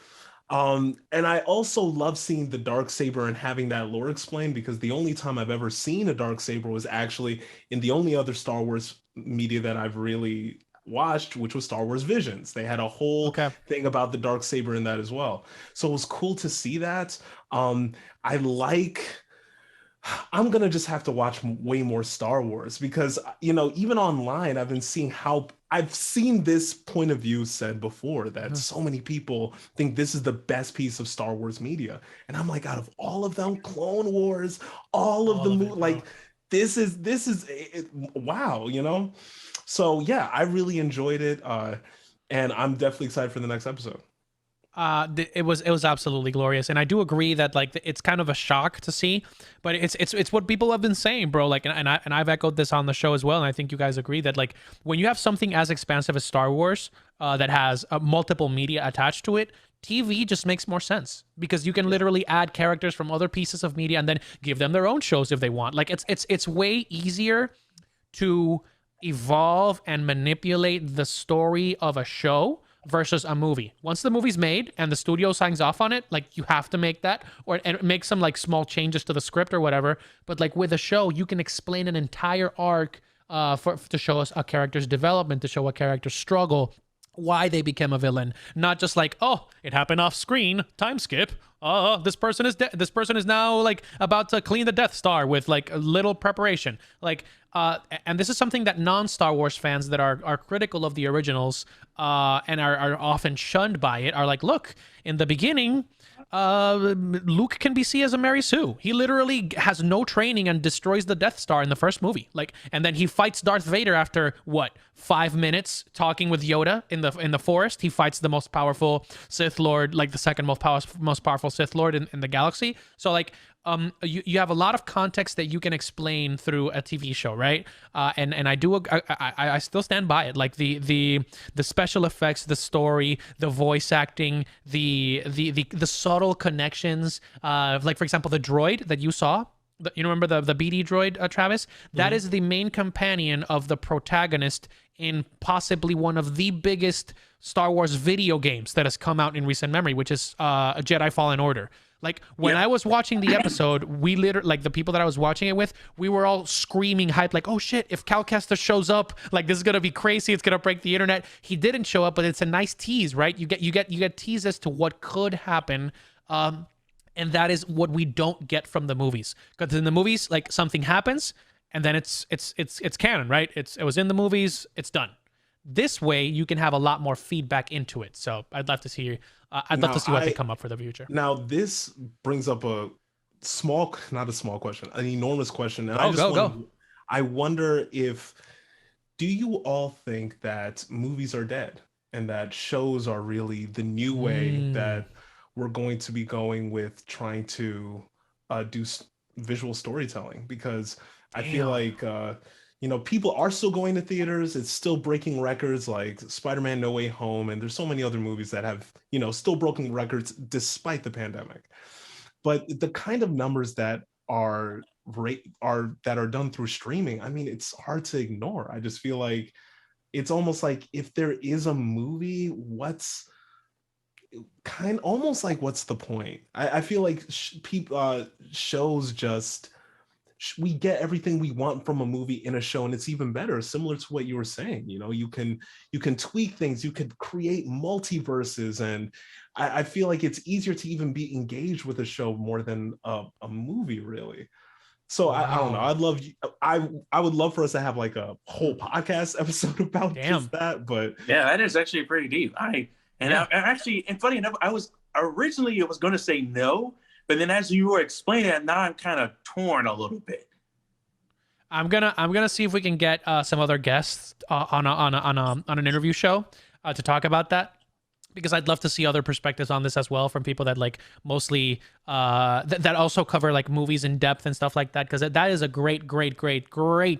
And I also love seeing the Darksaber and having that lore explained, because the only time I've ever seen a Darksaber was actually in the only other Star Wars media that I've really watched, which was Star Wars Visions. They had a whole thing about the Darksaber in that as well. So it was cool to see that. I'm gonna just have to watch way more Star Wars, because even online I've been seeing how I've seen this point of view said before, that so many people think this is the best piece of Star Wars media, and I'm like, out of all of them, Clone Wars, all of the like this is wow, so yeah, I really enjoyed it, and I'm definitely excited for the next episode. It was absolutely glorious, and I do agree that like it's kind of a shock to see, but it's what people have been saying, bro. Like, and I've echoed this on the show as well, and I think you guys agree that like when you have something as expansive as Star Wars, that has multiple media attached to it, TV just makes more sense, because you can literally add characters from other pieces of media and then give them their own shows if they want. Like it's way easier to evolve and manipulate the story of a show versus a movie. Once the movie's made and the studio signs off on it, like you have to make that, and make some like small changes to the script or whatever. But like with a show, you can explain an entire arc to show us a character's development, to show a character's struggle, why they became a villain, not just like, oh, it happened off screen, time skip. Oh, this person is dead. This person is now like about to clean the Death Star with like a little preparation. Like, and this is something that non-Star Wars fans that are critical of the originals and are often shunned by it are like, look, in the beginning, Luke can be seen as a Mary Sue. He literally has no training and destroys the Death Star in the first movie. Like, and then he fights Darth Vader after what, 5 minutes talking with Yoda in the forest. He fights the most powerful Sith Lord, like the second most powerful Sith Lord in the galaxy. So like, you have a lot of context that you can explain through a TV show, right? And I still stand by it. Like the special effects, the story, the voice acting, the subtle connections. Like for example, the droid that you saw. You remember the BD droid, Travis? That is the main companion of the protagonist in possibly one of the biggest Star Wars video games that has come out in recent memory, which is Jedi Fallen Order. Like when I was watching the episode, we literally, like the people that I was watching it with, we were all screaming hype, like, oh shit, if Cal Kestis shows up, like this is gonna be crazy, it's gonna break the internet. He didn't show up, but it's a nice tease, right? You get teased as to what could happen. And that is what we don't get from the movies. Because in the movies, like something happens and then it's canon, right? It was in the movies, it's done. This way, you can have a lot more feedback into it. So I'd love to see. I'd love to see what they come up for the future. Now, this brings up not a small question, an enormous question. And I wonder do you all think that movies are dead and that shows are really the new way that we're going to be going with trying to do visual storytelling? Because I feel like people are still going to theaters. It's still breaking records like Spider-Man No Way Home. And there's so many other movies that have, still broken records despite the pandemic. But the kind of numbers that are done through streaming, I mean, it's hard to ignore. I just feel like it's almost like if there is a movie, what's the point? I feel like shows just we get everything we want from a movie in a show, and it's even better. Similar to what you were saying, you can tweak things, you could create multiverses, and I feel like it's easier to even be engaged with a show more than a movie, really. So I don't know. I would love for us to have like a whole podcast episode about just that. But yeah, that is actually pretty deep. I actually, and funny enough, I was going to say no, but then as you were explaining it, now I'm kind of torn a little bit. I'm gonna see if we can get some other guests on an interview show to talk about that, because I'd love to see other perspectives on this as well from people that like mostly that also cover like movies in depth and stuff like that, because that is a great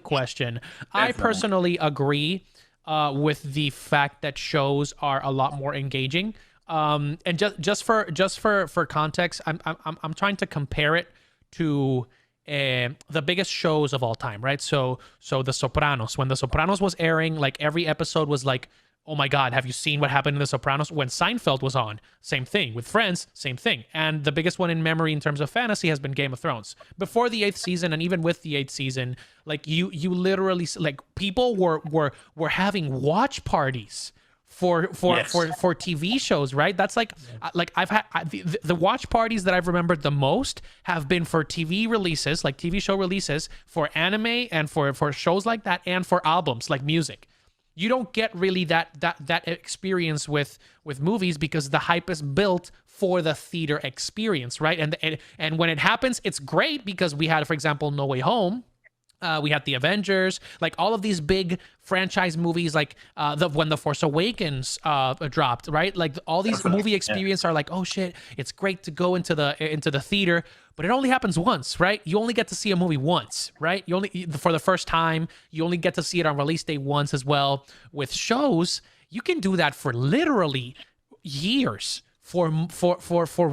question. I personally agree with the fact that shows are a lot more engaging. And just for context, I'm trying to compare it to the biggest shows of all time, right? So The Sopranos. When The Sopranos was airing, like every episode was like, oh my God, have you seen what happened in The Sopranos? When Seinfeld was on, same thing. With Friends, same thing. And the biggest one in memory in terms of fantasy has been Game of Thrones. Before the 8th season, and even with the 8th season, like you literally, like people were having watch parties for TV shows, right? That's like I've had the watch parties that I've remembered the most have been for TV releases, like TV show releases, for anime and for shows like that, and for albums like music. You don't get really that experience with movies, because the hype is built for the theater experience, right? And when it happens, it's great, because we had, for example, No Way Home. We had the Avengers, like all of these big franchise movies, like when The Force Awakens dropped, right? Like all these movie experience are like, oh shit, it's great to go into the theater, but it only happens once, right? You only get to see a movie once, right? You only, for the first time, you only get to see it on release day once as well. With shows, you can do that for literally years, for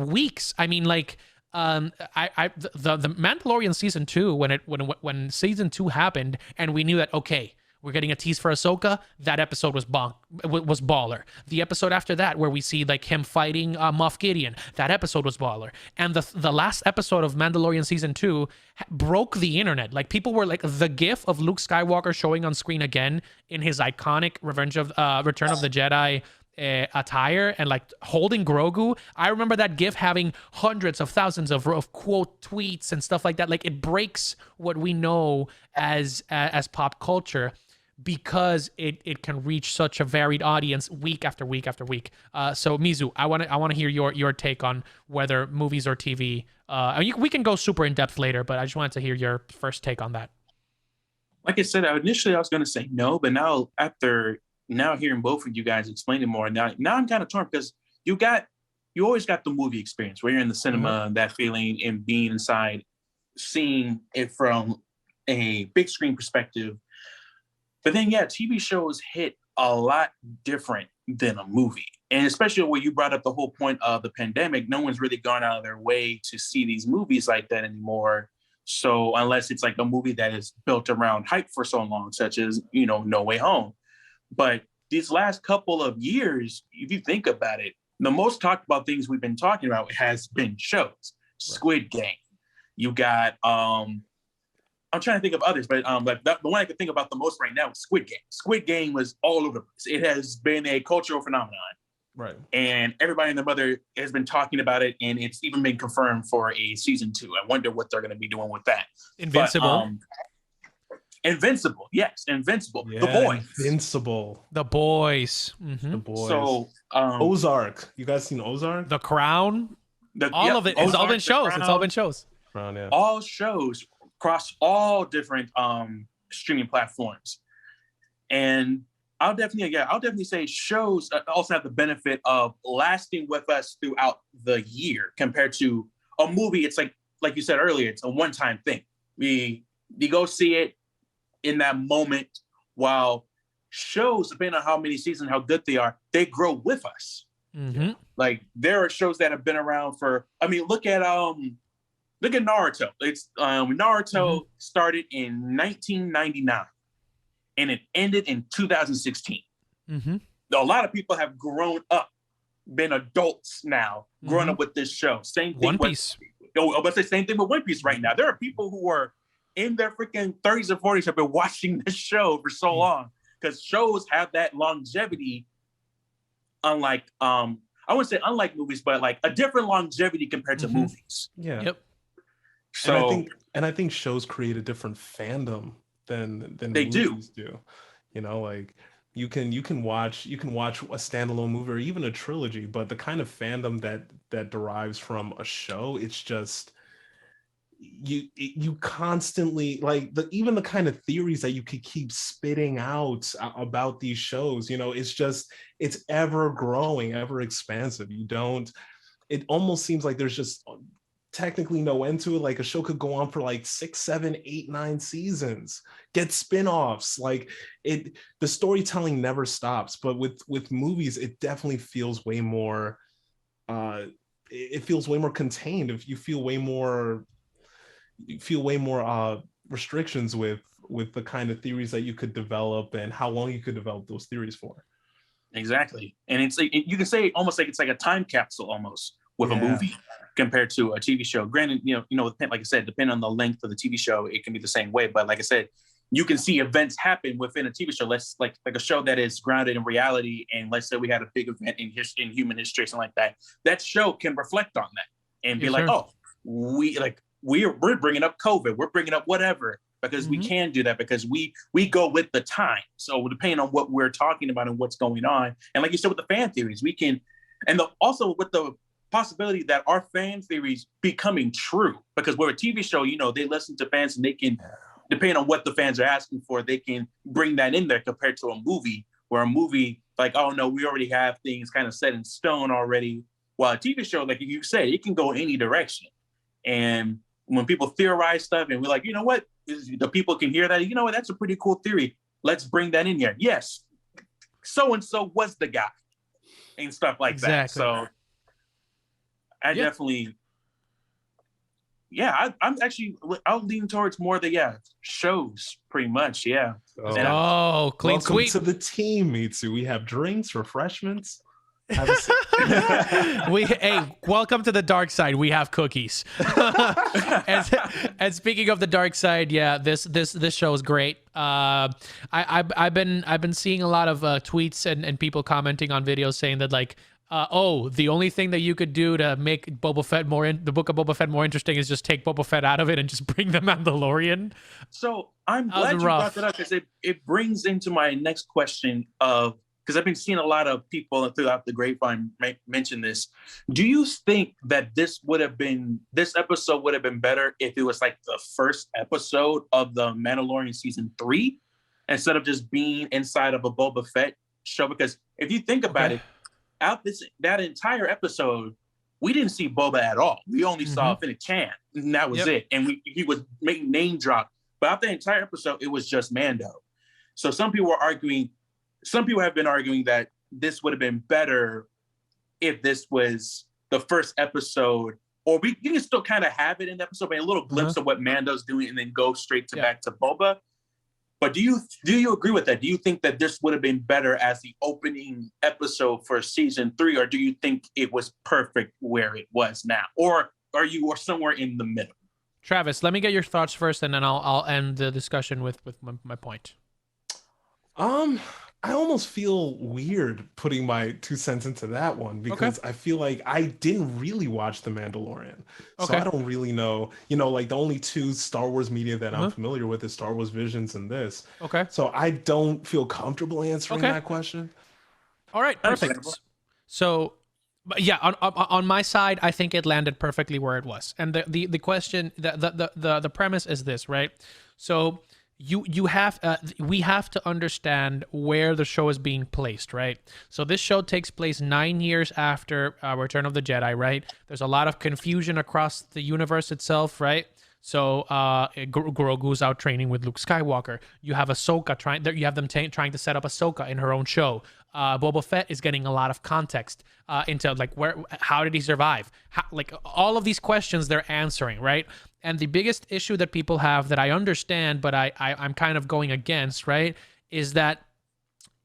weeks. I mean, like. The Mandalorian season 2, when season 2 happened, and we knew that, okay, we're getting a tease for Ahsoka, that episode was baller. The episode after that, where we see like him fighting Moff Gideon, that episode was baller. And the last episode of Mandalorian season 2 broke the internet. Like people were like, the gif of Luke Skywalker showing on screen again in his iconic Return of the Jedi attire, and like holding Grogu. I remember that GIF having hundreds of thousands of quote tweets and stuff like that. Like it breaks what we know as pop culture, because it can reach such a varied audience week after week after week. So Mizu, I want to hear your take on whether movies or TV. We can go super in depth later, but I just wanted to hear your first take on that. Like I said, initially I was going to say no, but now hearing both of you guys explain it more, now I'm kind of torn, because you always got the movie experience where you're in the cinema, that feeling, and being inside, seeing it from a big screen perspective. But then, TV shows hit a lot different than a movie. And especially when you brought up the whole point of the pandemic, no one's really gone out of their way to see these movies like that anymore. So unless it's like a movie that is built around hype for so long, such as, No Way Home. But these last couple of years, if you think about it, the most talked about things we've been talking about has been shows. Right. Squid Game. You got, I'm trying to think of others, but the one I can think about the most right now is Squid Game. Squid Game was all over the place. It has been a cultural phenomenon. Right. And everybody and their mother has been talking about it, and it's even been confirmed for a season 2. I wonder what they're going to be doing with that. Invincible. Invincible, yes, Invincible. Yeah, The Boys. Invincible. The Boys. Mm-hmm. The Boys. So Ozark. You guys seen Ozark? The Crown. All of it. It's all been shows. It's all been shows. Crown, yeah. All shows across all different streaming platforms. And I'll definitely say shows also have the benefit of lasting with us throughout the year, compared to a movie. It's like you said earlier, it's a one-time thing. We go see it in that moment, while shows, depending on how many seasons, how good they are, they grow with us. Mm-hmm. Like there are shows that have been around for, look at Naruto. It's Naruto started in 1999 and it ended in 2016. Mm-hmm. A lot of people have grown up, been adults now, growing up with this show. Same thing One Piece. Same thing with One Piece right now. There are people who are in their freaking 30s and 40s have been watching this show for so long, because shows have that longevity, unlike I wouldn't say unlike movies, but like a different longevity compared to movies. Yeah. Yep. So I think shows create a different fandom than they movies do. You know, like you can watch a standalone movie or even a trilogy, but the kind of fandom that derives from a show, it's just you constantly, like, even the kind of theories that you could keep spitting out about these shows, you know, it's ever growing, ever expansive. It almost seems like there's just technically no end to it. Like a show could go on for like 6, 7, 8, 9 seasons, get spin-offs. Like the storytelling never stops. But with movies, it definitely feels way more contained. If you feel way more restrictions with the kind of theories that you could develop and how long you could develop those theories for. Exactly. And it's like, you can say almost like it's like a time capsule almost with a movie compared to a TV show. Granted, you know, like I said, depending on the length of the TV show, it can be the same way. But like I said, you can see events happen within a TV show. Let's like a show that is grounded in reality. And let's say we had a big event in human history, something like that. That show can reflect on that and be like, oh, we're bringing up COVID. We're bringing up whatever, because we can do that because we go with the time. So depending on what we're talking about and what's going on. And like you said, with the fan theories, we can, and also with the possibility that our fan theories becoming true, because we're a TV show, you know, they listen to fans and they can, depending on what the fans are asking for, they can bring that in there compared to a movie, where a movie, like, oh no, we already have things kind of set in stone already. While a TV show, like you said, it can go any direction. And when people theorize stuff and we're like, you know what, the people can hear that, you know what, that's a pretty cool theory. Let's bring that in here. Yes, so-and-so was the guy and stuff like that. So I definitely, I'll lean towards more the shows pretty much. Yeah. Oh, clean sweep. Welcome to the team, Mitsu. We have drinks, refreshments. Welcome to the dark side. We have cookies. and speaking of the dark side, this show is great. I've been seeing a lot of tweets and people commenting on videos saying that, like, the only thing that you could do to make Boba Fett the Book of Boba Fett more interesting is just take Boba Fett out of it and just bring the Mandalorian. So I'm glad you brought that up, because it brings into my next question of, because I've been seeing a lot of people throughout the grapevine mention this. Do you think that this episode would have been better if it was like the first episode of the Mandalorian season 3 instead of just being inside of a Boba Fett show? Because if you think about it, that entire episode, we didn't see Boba at all. We only saw Fennec Chan, and that was it. And he was making name drop. But out the entire episode, it was just Mando. So some people have been arguing that this would have been better if this was the first episode, or you can still kind of have it in the episode, but a little glimpse of what Mando's doing and then go straight to back to Boba. But do you agree with that? Do you think that this would have been better as the opening episode for season 3, or do you think it was perfect where it was now? Or are you somewhere in the middle? Travis, let me get your thoughts first, and then I'll end the discussion with my point. I almost feel weird putting my 2 cents into that one, because I feel like I didn't really watch The Mandalorian. So I don't really know, like the only 2 Star Wars media that I'm familiar with is Star Wars Visions and this. Okay. So I don't feel comfortable answering that question. All right, perfect. So, yeah, on my side, I think it landed perfectly where it was. And the question, the premise is this, right? So we have to understand where the show is being placed, right? So this show takes place 9 years after Return of the Jedi, right? There's a lot of confusion across the universe itself, right? So Grogu's out training with Luke Skywalker. You have Ahsoka trying to set up Ahsoka in her own show. Boba Fett is getting a lot of context into like how did he survive? Like all of these questions they're answering, right? And the biggest issue that people have that I understand, but I'm kind of going against, right, is that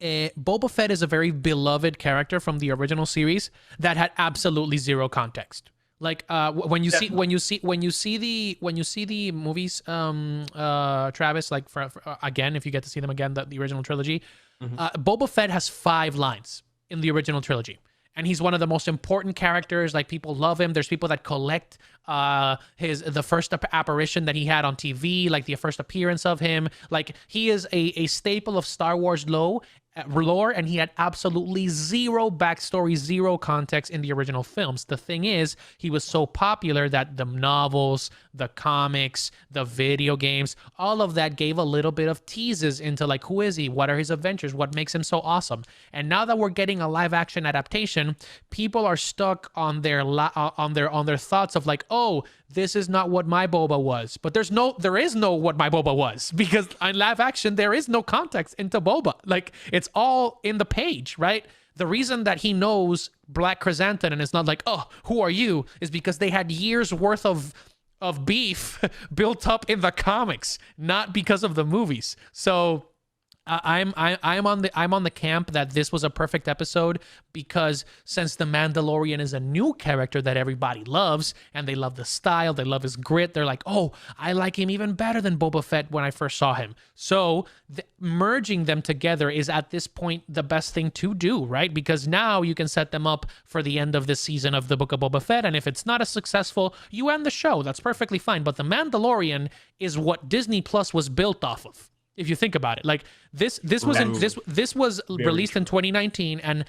Boba Fett is a very beloved character from the original series that had absolutely zero context. Like when you see Definitely. when you see the movies, Travis, like for again, if you get to see them again, the original trilogy, Mhm. Boba Fett has 5 lines in the original trilogy. And he's one of the most important characters. Like, people love him. There's people that collect the first apparition that he had on TV, like the first appearance of him. Like, he is a staple of Star Wars lore, and he had absolutely zero backstory, zero context in the original films. The thing is, he was so popular that the novels, the comics, the video games, all of that gave a little bit of teases into, like, who is he? What are his adventures? What makes him so awesome? And now that we're getting a live action adaptation, people are stuck on their thoughts of, like, oh, this is not what my Boba was. But there is no what my Boba was, because in live action there is no context into Boba. Like, it's all in the page, right? The reason that he knows Black Chrysanthemum and it's not like, oh, who are you, is because they had years worth of beef built up in the comics, not because of the movies. So I'm on the camp that this was a perfect episode, because since the Mandalorian is a new character that everybody loves, and they love the style, they love his grit, they're like, oh, I like him even better than Boba Fett when I first saw him. So merging them together is at this point the best thing to do, right? Because now you can set them up for the end of this season of the Book of Boba Fett, and if it's not as successful, you end the show. That's perfectly fine. But the Mandalorian is what Disney Plus was built off of. If you think about it, like this was released in 2019, and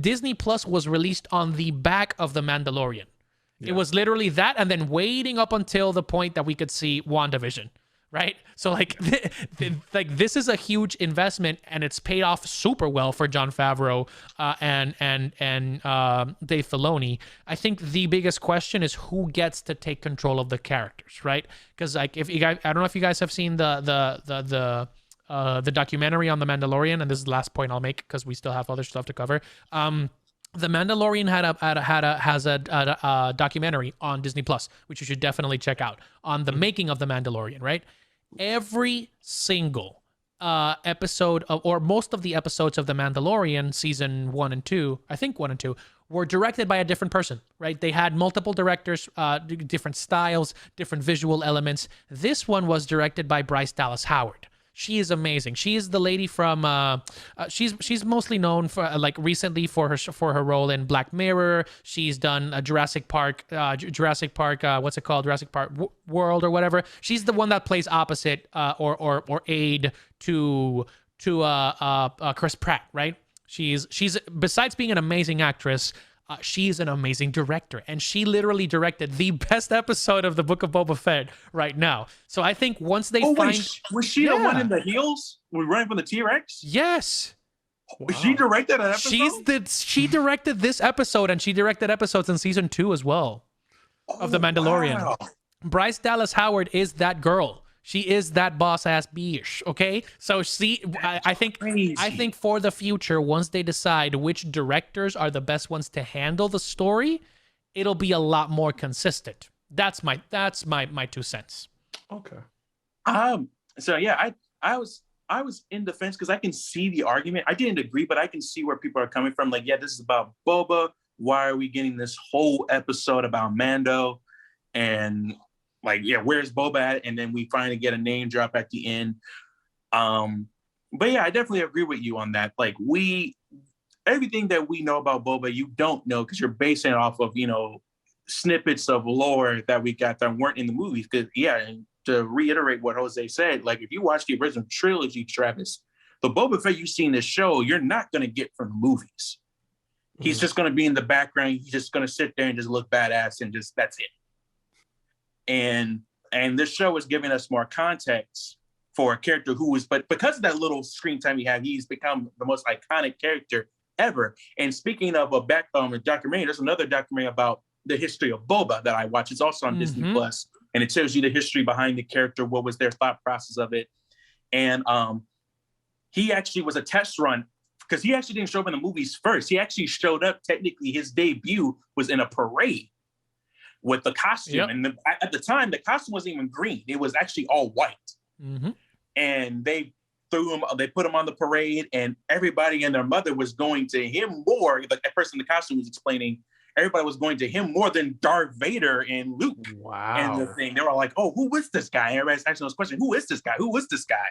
Disney Plus was released on the back of the Mandalorian. Yeah. It was literally that, and then waiting up until the point that we could see WandaVision, right? So like, this is a huge investment, and it's paid off super well for Jon Favreau and Dave Filoni. I think the biggest question is who gets to take control of the characters, right? Because like, if you guys, I don't know if you guys have seen the documentary on the Mandalorian, and this is the last point I'll make because we still have other stuff to cover. The Mandalorian has a documentary on Disney Plus, which you should definitely check out, on the making of the Mandalorian, right? Every single episode of, or most of the episodes of the Mandalorian, season 1 and 2, I think 1 and 2, were directed by a different person, right? They had multiple directors, different styles, different visual elements. This one was directed by Bryce Dallas Howard. She is amazing. She is the lady from she's mostly known for like recently for her role in Black Mirror. She's done a Jurassic Park what's it called, Jurassic Park World or whatever. She's the one that plays opposite or aid to Chris Pratt, right? She's besides being an amazing actress, she's an amazing director, and she literally directed the best episode of the Book of Boba Fett right now. So I think once they was she the one in the heels? We running from the T-Rex? Yes. Wow. She directed that episode? She directed this episode, and she directed episodes in season 2 as well of The Mandalorian. Wow. Bryce Dallas Howard is that girl. She is that boss ass bitch, okay? So I think for the future, once they decide which directors are the best ones to handle the story, it'll be a lot more consistent. That's my 2 cents. Okay. So yeah, I was in defense because I can see the argument. I didn't agree, but I can see where people are coming from. Like, yeah, this is about Boba. Why are we getting this whole episode about Mando? And like, yeah, where's Boba at? And then we finally get a name drop at the end. But yeah, I definitely agree with you on that. Like, everything that we know about Boba, you don't know because you're basing it off of, snippets of lore that we got that weren't in the movies. Because yeah, and to reiterate what Jose said, like if you watch the original trilogy, Travis, the Boba Fett you see in the show, you're not going to get from the movies. He's just going to be in the background. He's just going to sit there and just look badass and just, that's it. And this show is giving us more context for a character who was, but because of that little screen time he had, he's become the most iconic character ever. And speaking of a documentary, there's another documentary about the history of Boba that I watch. It's also on Disney Plus, and it tells you the history behind the character, what was their thought process of it. And he actually was a test run because he actually didn't show up in the movies first. He actually showed up, technically his debut was in a parade with the costume. Yep. And at the time, the costume wasn't even green. It was actually all white. And they put him on the parade, and everybody and their mother was going to him more. Like that person in the costume was explaining, everybody was going to him more than Darth Vader and Luke. Wow. And the thing, they were like, "Oh, who is this guy?" And everybody's asking those questions. Who is this guy? Who is this guy?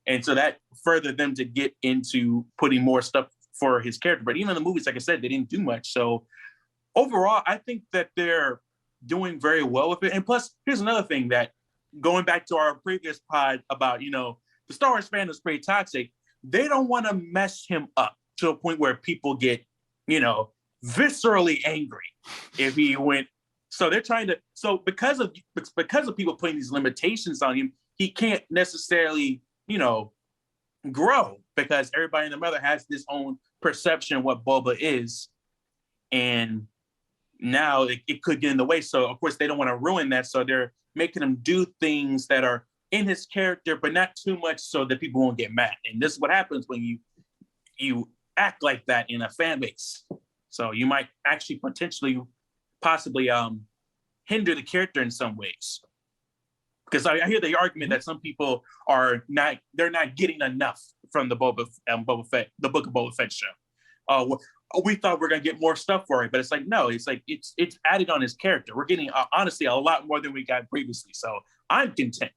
And so that furthered them to get into putting more stuff for his character. But even in the movies, like I said, they didn't do much. So overall, I think that they're doing very well with it. And plus, here's another thing that, going back to our previous pod about, the Star Wars fan is pretty toxic. They don't want to mess him up to a point where people get, viscerally angry if he went. So they're trying to. So because of people putting these limitations on him, he can't necessarily, grow, because everybody and their mother has this own perception of what Boba is, and now it could get in the way. So of course they don't want to ruin that. So they're making him do things that are in his character, but not too much so that people won't get mad. And this is what happens when you act like that in a fan base. So you might actually possibly hinder the character in some ways. Because I hear the argument that some people they're not getting enough from the Boba Fett, the Book of Boba Fett show. We thought we're gonna get more stuff for it, but it's like, no, it's like it's added on his character. We're getting honestly a lot more than we got previously. So I'm content.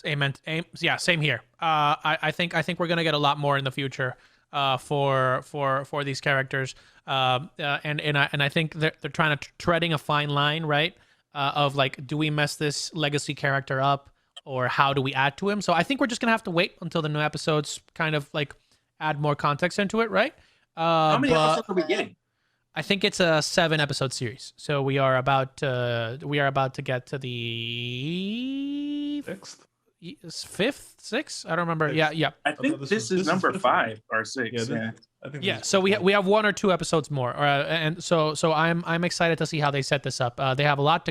Amen. Yeah, same here. I think we're gonna get a lot more in the future for these characters. And I think they're trying to treading a fine line, right? Of like, do we mess this legacy character up, or how do we add to him? So I think we're just gonna have to wait until the new episodes kind of like add more context into it, right? How many episodes are we getting? I think it's a 7-episode series. So we are about to get to the fifth, sixth. I don't remember. Yeah. I think this is number 5 or 6. Yeah. Yeah, so we have 1 or 2 episodes more, and so I'm excited to see how they set this up. They have a lot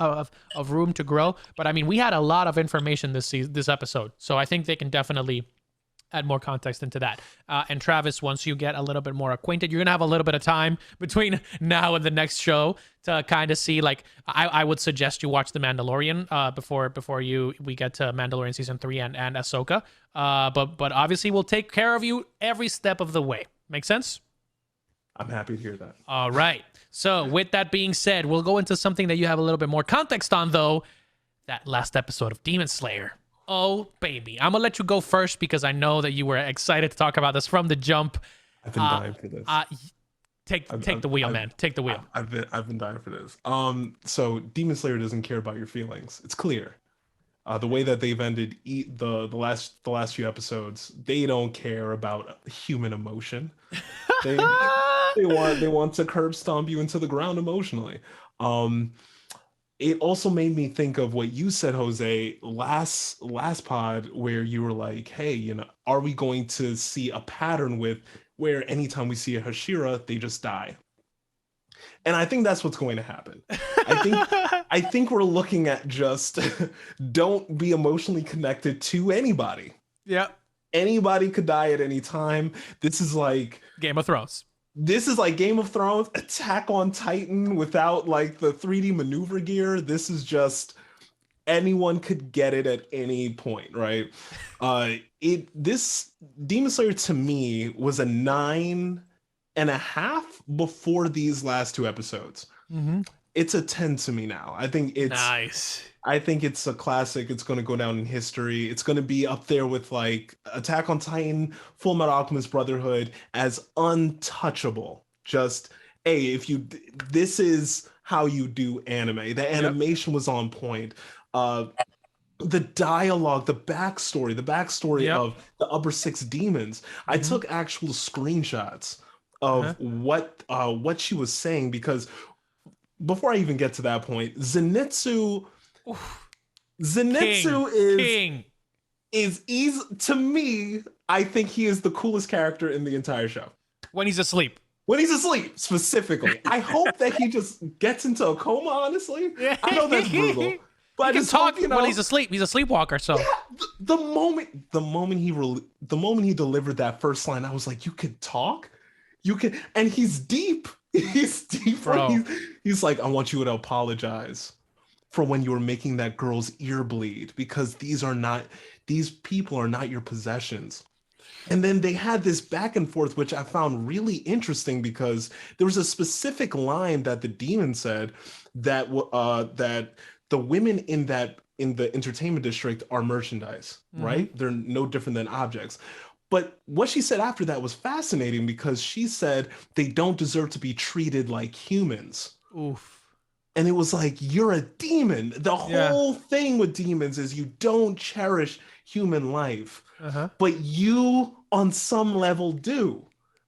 of room to grow, but I mean, we had a lot of information this episode, so I think they can definitely add more context into that. And Travis, once you get a little bit more acquainted, you're gonna have a little bit of time between now and the next show to kind of see. Like, I would suggest you watch The Mandalorian before we get to Mandalorian season 3 and Ahsoka. But obviously we'll take care of you every step of the way. Make sense? I'm happy to hear that. All right. So with that being said, we'll go into something that you have a little bit more context on, though. That last episode of Demon Slayer. Oh, baby. I'm going to let you go first because I know that you were excited to talk about this from the jump. I've been dying for this. Take the wheel, man. Take the wheel. I've been dying for this. So Demon Slayer doesn't care about your feelings. It's clear. The way that they've ended the last few episodes, they don't care about human emotion. They want to curb stomp you into the ground emotionally. It also made me think of what you said, Jose, last pod, where you were like, hey, are we going to see a pattern where anytime we see a Hashira, they just die? And I think that's what's going to happen. I think we're looking at just don't be emotionally connected to anybody. Yeah. Anybody could die at any time. This is like Game of Thrones. This is like Game of Thrones, Attack on Titan without like the 3D maneuver gear. This is just anyone could get it at any point, right? This Demon Slayer to me was a 9.5 before these last 2 episodes. Mm-hmm. It's a 10 to me now. I think it's nice. I think it's a classic. It's going to go down in history. It's going to be up there with like Attack on Titan, Full Metal Alchemist Brotherhood as untouchable. Just, hey, this is how you do anime. The animation was on point. The dialogue, the backstory of the Upper 6 demons. Mm-hmm. I took actual screenshots of what she was saying, because before I even get to that point, Zenitsu King. is easy to me. I think he is the coolest character in the entire show. When he's asleep. When he's asleep, specifically. I hope that he just gets into a coma, honestly. I know that's brutal. But he can talk when he's asleep. He's a sleepwalker, so. Yeah, the moment he delivered that first line, I was like, you could talk? You can, and he's deep. He's deep. Bro. He's like, I want you to apologize for when you were making that girl's ear bleed, because these people are not your possessions. And then they had this back and forth, which I found really interesting because there was a specific line that the demon said that that the women in the entertainment district are merchandise, right? They're no different than objects. But what she said after that was fascinating because she said they don't deserve to be treated like humans. Oof. And it was like, you're a demon. The whole thing with demons is you don't cherish human life, but you on some level do.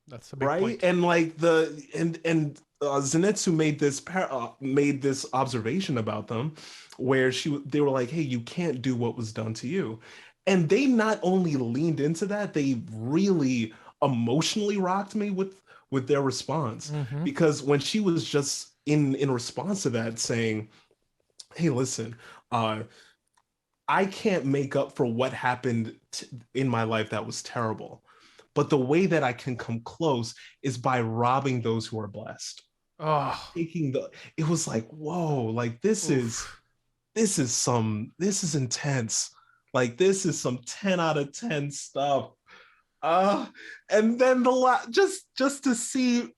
That's a big right point. And like Zenitsu made this observation about them where they were like, hey, you can't do what was done to you. And they not only leaned into that, they really emotionally rocked me with their response, because when she was just in response to that saying, hey, listen, I can't make up for what happened in my life that was terrible, but the way that I can come close is by robbing those who are blessed. It was like, whoa, like this is intense. Like this is some 10 out of 10 stuff. And then just to see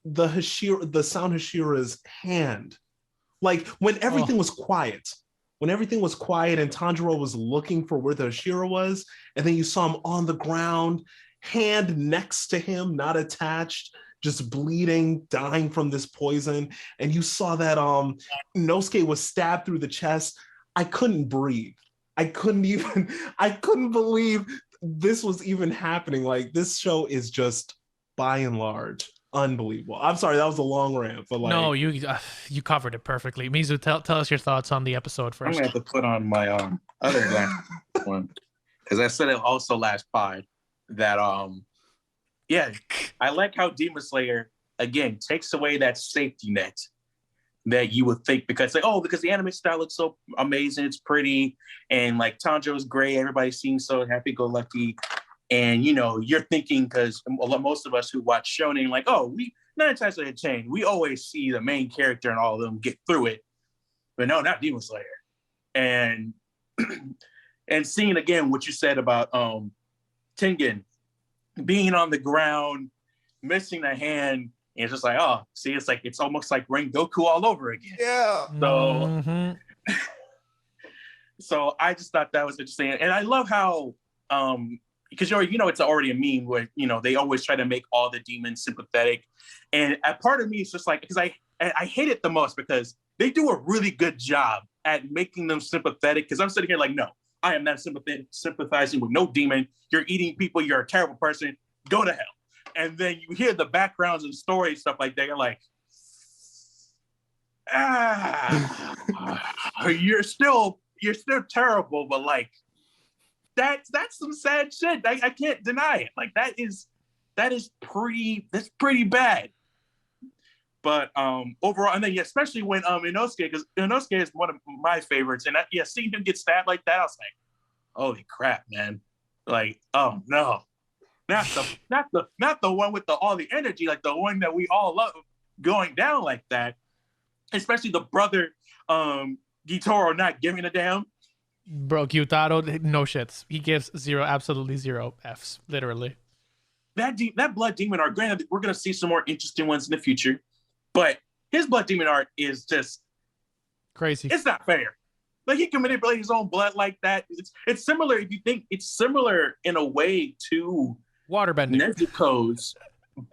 the Sound Hashira's hand, like when everything was quiet. When everything was quiet and Tanjiro was looking for where the Hashira was, and then you saw him on the ground, hand next to him, not attached, just bleeding, dying from this poison, and you saw that Inosuke was stabbed through the chest. I couldn't breathe. I couldn't believe this was even happening. Like, this show is just, by and large, unbelievable. I'm sorry, that was a long rant, but like, no, you covered it perfectly. Mizu, tell us your thoughts on the episode first. I'm gonna have to put on my other one, because I said it also last pod that yeah, I like how Demon Slayer again takes away that safety net that you would think, because like, oh, because the anime style looks so amazing, it's pretty, and like Tanjiro's great, everybody seems so happy-go-lucky. And, you know, you're thinking, because most of us who watch shonen, like, oh, we 9 times out of 10, we always see the main character and all of them get through it. But no, not Demon Slayer. And and seeing again what you said about Tengen being on the ground, missing a hand, and it's just like, oh, see, it's almost like Rengoku all over again. Yeah. So, so I just thought that was interesting. And I love how because it's already a meme where they always try to make all the demons sympathetic, and a part of me is just like, because I hate it the most because they do a really good job at making them sympathetic. Because I'm sitting here like, no, I am not sympathizing with no demon. You're eating people. You're a terrible person. Go to hell. And then you hear the backgrounds and stories, stuff like that. You're like, you're still terrible, but like, that's some sad shit. I can't deny it. Like that's pretty bad. But overall, and then especially when Inosuke, because Inosuke is one of my favorites, and seeing him get stabbed like that, I was like, holy crap, man! Like, oh no, not the one with all the energy, like the one that we all love going down like that. Especially the brother, Gitaro, not giving a damn. Bro, Gyutaro, no shits. He gives absolutely zero Fs, literally. That blood demon art, granted, we're gonna see some more interesting ones in the future, but his blood demon art is just crazy. It's not fair. Like, he can manipulate his own blood like that. It's similar, if you think it's similar in a way to waterbending Nezuko's,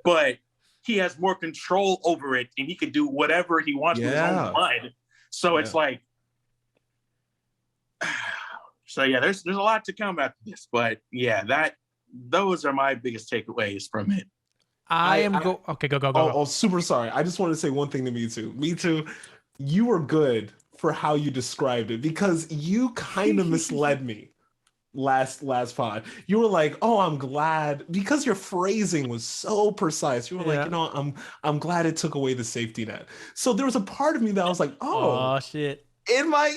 but he has more control over it, and he can do whatever he wants with his own blood. So it's like, so yeah, there's a lot to come after this, but yeah, those are my biggest takeaways from it. Okay, go. Oh, super sorry. I just wanted to say one thing to Me Too. You were good for how you described it, because you kind of misled me last pod. You were like, oh, I'm glad, because your phrasing was so precise. You were like, I'm glad it took away the safety net. So there was a part of me that was like, oh shit. In my,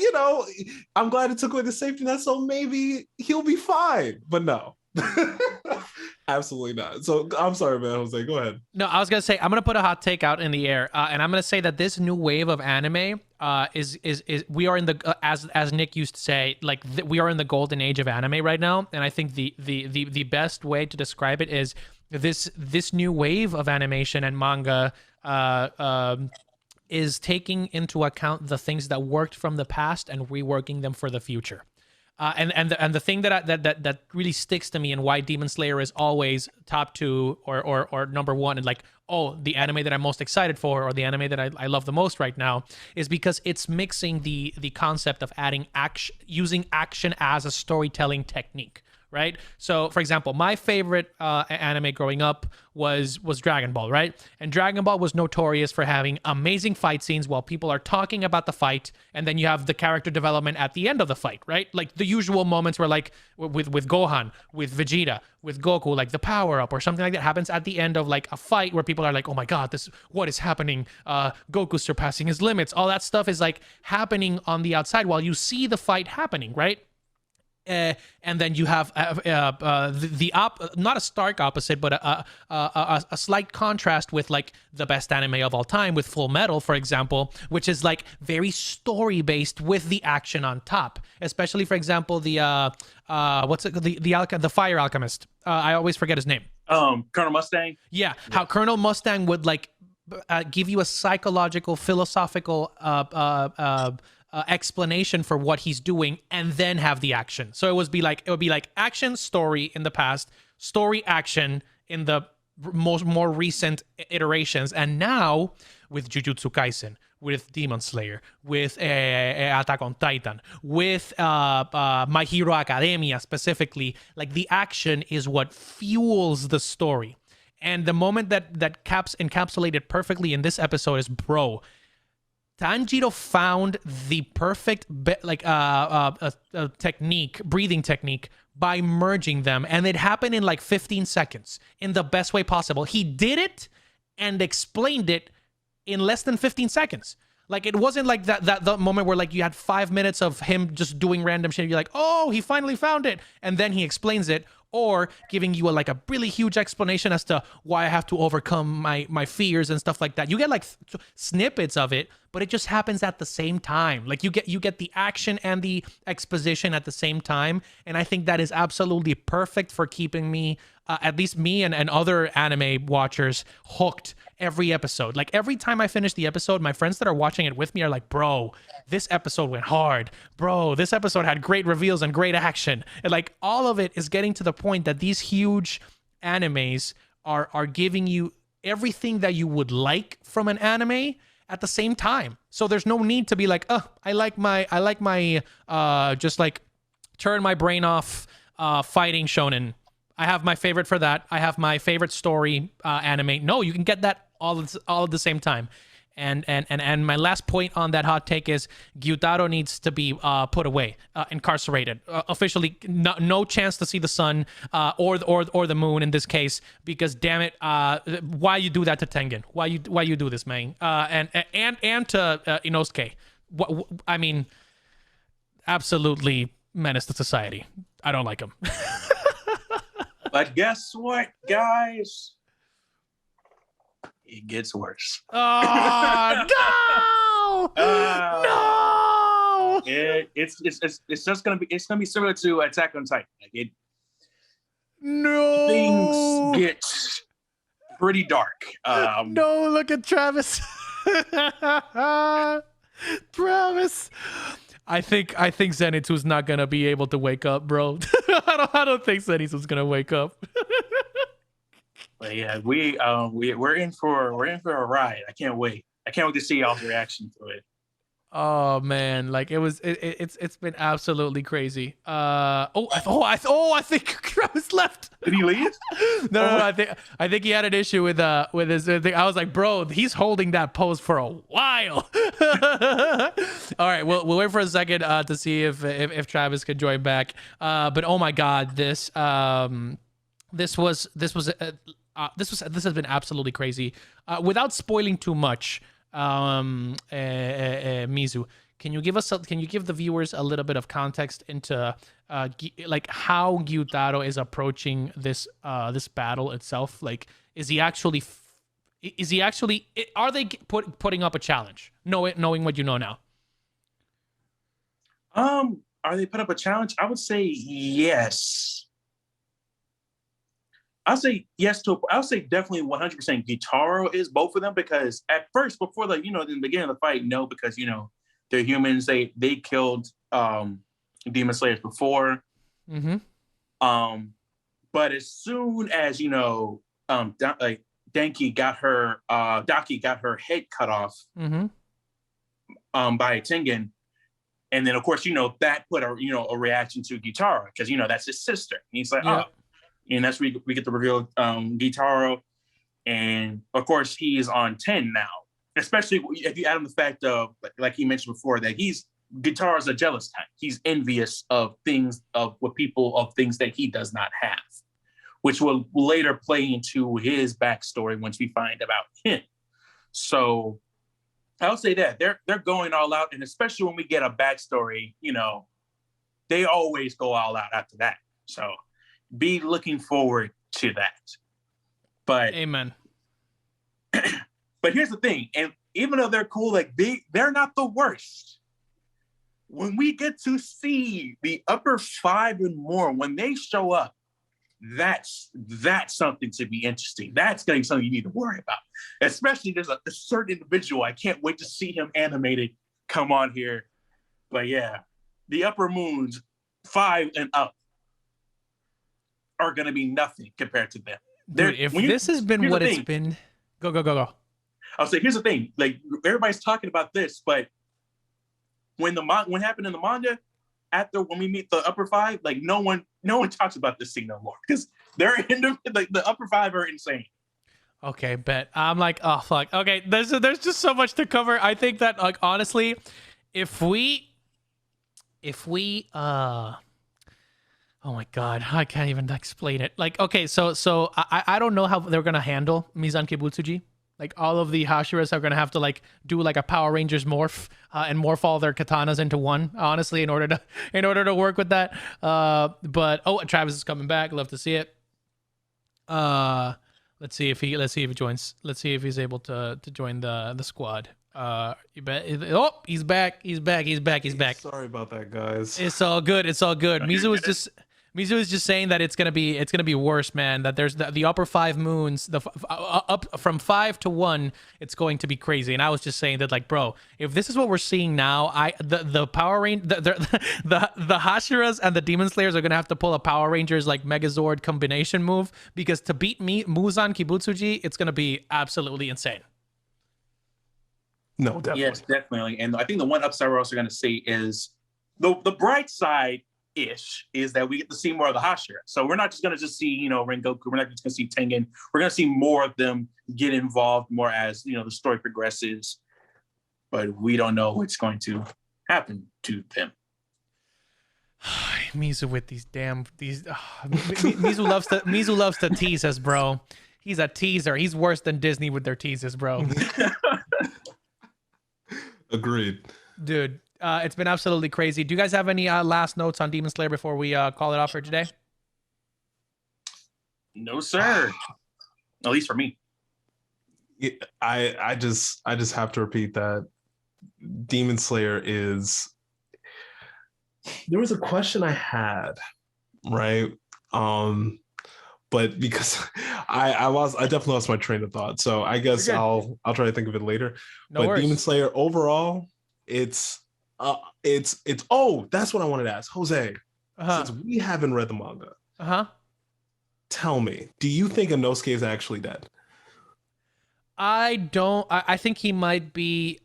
I'm glad it took away the safety net, so maybe he'll be fine. But no, Absolutely not. So I'm sorry, man, Jose. Go ahead. No, I was gonna say I'm gonna put a hot take out in the air, and I'm gonna say that this new wave of anime is we are in the as Nick used to say, like we are in the golden age of anime right now, and I think the best way to describe it is this new wave of animation and manga is taking into account the things that worked from the past and reworking them for the future. And the thing that really sticks to me and why Demon Slayer is always top 2 or number 1 and like, oh, the anime that I'm most excited for or the anime that I love the most right now is because it's mixing the concept of adding action, using action as a storytelling technique. Right. So, for example, my favorite anime growing up was Dragon Ball. Right. And Dragon Ball was notorious for having amazing fight scenes while people are talking about the fight. And then you have the character development at the end of the fight. Right. Like the usual moments where like with Gohan, with Vegeta, with Goku, like the power up or something like that happens at the end of like a fight where people are like, oh my God, what is happening? Goku's surpassing his limits. All that stuff is like happening on the outside while you see the fight happening. Right. And then you have not a stark opposite, but a slight contrast with like the best anime of all time, with Full Metal, for example, which is like very story based with the action on top. Especially, for example, the Fire Alchemist. I always forget his name. Colonel Mustang. Yeah, how Colonel Mustang would like give you a psychological, philosophical explanation for what he's doing and then have the action. So it would be like action, story in the past, story, action in the more recent iterations, and now with Jujutsu Kaisen, with Demon Slayer, with Attack on Titan, with My Hero Academia specifically, like the action is what fuels the story. And the moment that encapsulated perfectly in this episode is, bro, Tanjiro found the perfect technique, breathing technique, by merging them, and it happened in like 15 seconds in the best way possible. He did it and explained it in less than 15 seconds. Like it wasn't like that moment where like you had 5 minutes of him just doing random shit. You're like, oh, he finally found it, and then he explains it, or giving you a really huge explanation as to why I have to overcome my fears and stuff like that. You get like snippets of it, but it just happens at the same time. Like you get the action and the exposition at the same time, and I think that is absolutely perfect for keeping me, at least me and other anime watchers, hooked every episode. Like every time I finish the episode, my friends that are watching it with me are like, bro, this episode went hard. Bro, this episode had great reveals and great action. And like all of it is getting to the point that these huge animes are giving you everything that you would like from an anime at the same time. So there's no need to be like, I like my just like turn my brain off fighting shonen. I have my favorite for that. I have my favorite story anime. No, you can get that all at the same time. And my last point on that hot take is Gyutaro needs to be put away, incarcerated, officially no chance to see the sun or the moon in this case, because damn it, why you do that to Tengen? Why you do this, man? And to Inosuke. I mean, absolutely menace to society. I don't like him. But guess what, guys? It gets worse. Oh no! No! It's just gonna be similar to Attack on Titan. Like no, things get pretty dark. No, look at Travis. Travis. I think Zenitsu's not gonna be able to wake up, bro. I don't think Zenitsu's gonna wake up. But yeah, we're in for a ride. I can't wait to see y'all's reaction to it. Oh man, like it's been absolutely crazy. I think Travis left. Did he leave? No. I think he had an issue with his thing. I was like, bro, he's holding that pose for a while. All right, we'll wait for a second to see if Travis could join back. But oh my God, this has been absolutely crazy. Without spoiling too much, Mizu, Can you give the viewers a little bit of context into like how Gyutaro is approaching this this battle itself? Like, is he actually are they putting up a challenge, knowing what you know now? Are they put up a challenge? I would say yes. I'll say yes to. I'll say definitely 100% Gyutaro is both of them, because at first, before the in the beginning of the fight, no, because they're humans. They killed demon slayers before. Mm-hmm. But as soon as Daki got her head cut off. Mm-hmm. By Tengen. And then, of course, that put a reaction to Gyutaro, because, that's his sister. And he's like, yeah. Oh, and that's where we get the reveal Gyutaro. And, of course, he is on 10 now, especially if you add on the fact of, like he mentioned before, that Gyutaro's a jealous type. He's envious of things that he does not have, which will later play into his backstory once we find about him. So I'll say that they're going all out, and especially when we get a backstory, they always go all out after that. So be looking forward to that. But amen. But here's the thing, and even though they're cool, like they're not the worst. When we get to see the upper 5 and more, when they show up, that's something to be interesting. That's going to be something you need to worry about. Especially there's a certain individual. I can't wait to see him animated come on here. But yeah, the upper moons 5 and up are going to be nothing compared to them. Dude, if this has been what it's been, go. I'll say, here's the thing. Like, everybody's talking about this, but when happened in the manga, when we meet the upper 5, like no one talks about this scene no more, because they're the upper 5 are insane. Okay, bet. I'm like, oh fuck. Okay, there's just so much to cover. I think that, like, honestly, if we oh my god, I can't even explain it. Like, okay, so I don't know how they're gonna handle Mizan Kibutsuji. Like, all of the Hashiras are gonna have to like do like a Power Rangers morph and morph all their katanas into one. Honestly, in order to work with that. But Travis is coming back. Love to see it. Let's see if he joins. Let's see if he's able to join the squad. You bet. Oh, he's back. He's back. Sorry about that, guys. It's all good. Mizu is just saying that it's gonna be worse, man. That there's the upper 5 moons, up from 5 to 1, it's going to be crazy. And I was just saying that, like, bro, if this is what we're seeing now, the Power the Hashiras and the Demon Slayers are gonna have to pull a Power Rangers like Megazord combination move, because to beat Muzan Kibutsuji, it's gonna be absolutely insane. No, definitely. Yes, definitely. And I think the one upside we're also gonna see is the bright side. Is that we get to see more of the Hashira. So we're not just going to see, Rengoku. We're not just going to see Tengen. We're going to see more of them get involved more as, the story progresses. But we don't know what's going to happen to them. Mizu with Mizu loves to tease us, bro. He's a teaser. He's worse than Disney with their teases, bro. Agreed. Dude. It's been absolutely crazy. Do you guys have any last notes on Demon Slayer before we call it off for today? No, sir. At least for me. I just have to repeat that Demon Slayer is. There was a question I had, right? But because I definitely lost my train of thought. So I guess I'll try to think of it later. No but worries. Demon Slayer overall, it's that's what I wanted to ask Jose. Since we haven't read the manga, tell me, do you think Inosuke is actually dead? I don't. I think he might be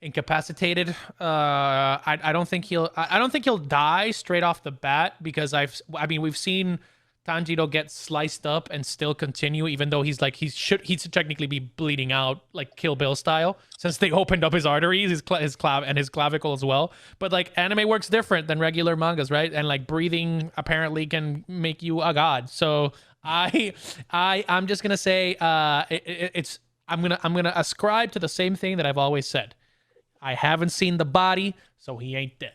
incapacitated. I don't think he'll die straight off the bat, because we've seen Tanjiro get sliced up and still continue, even though he should technically be bleeding out, like Kill Bill style, since they opened up his arteries, his clavicle as well. But like, anime works different than regular mangas, right? And like, breathing apparently can make you a god. So I'm just gonna say I'm gonna ascribe to the same thing that I've always said. I haven't seen the body, so he ain't dead.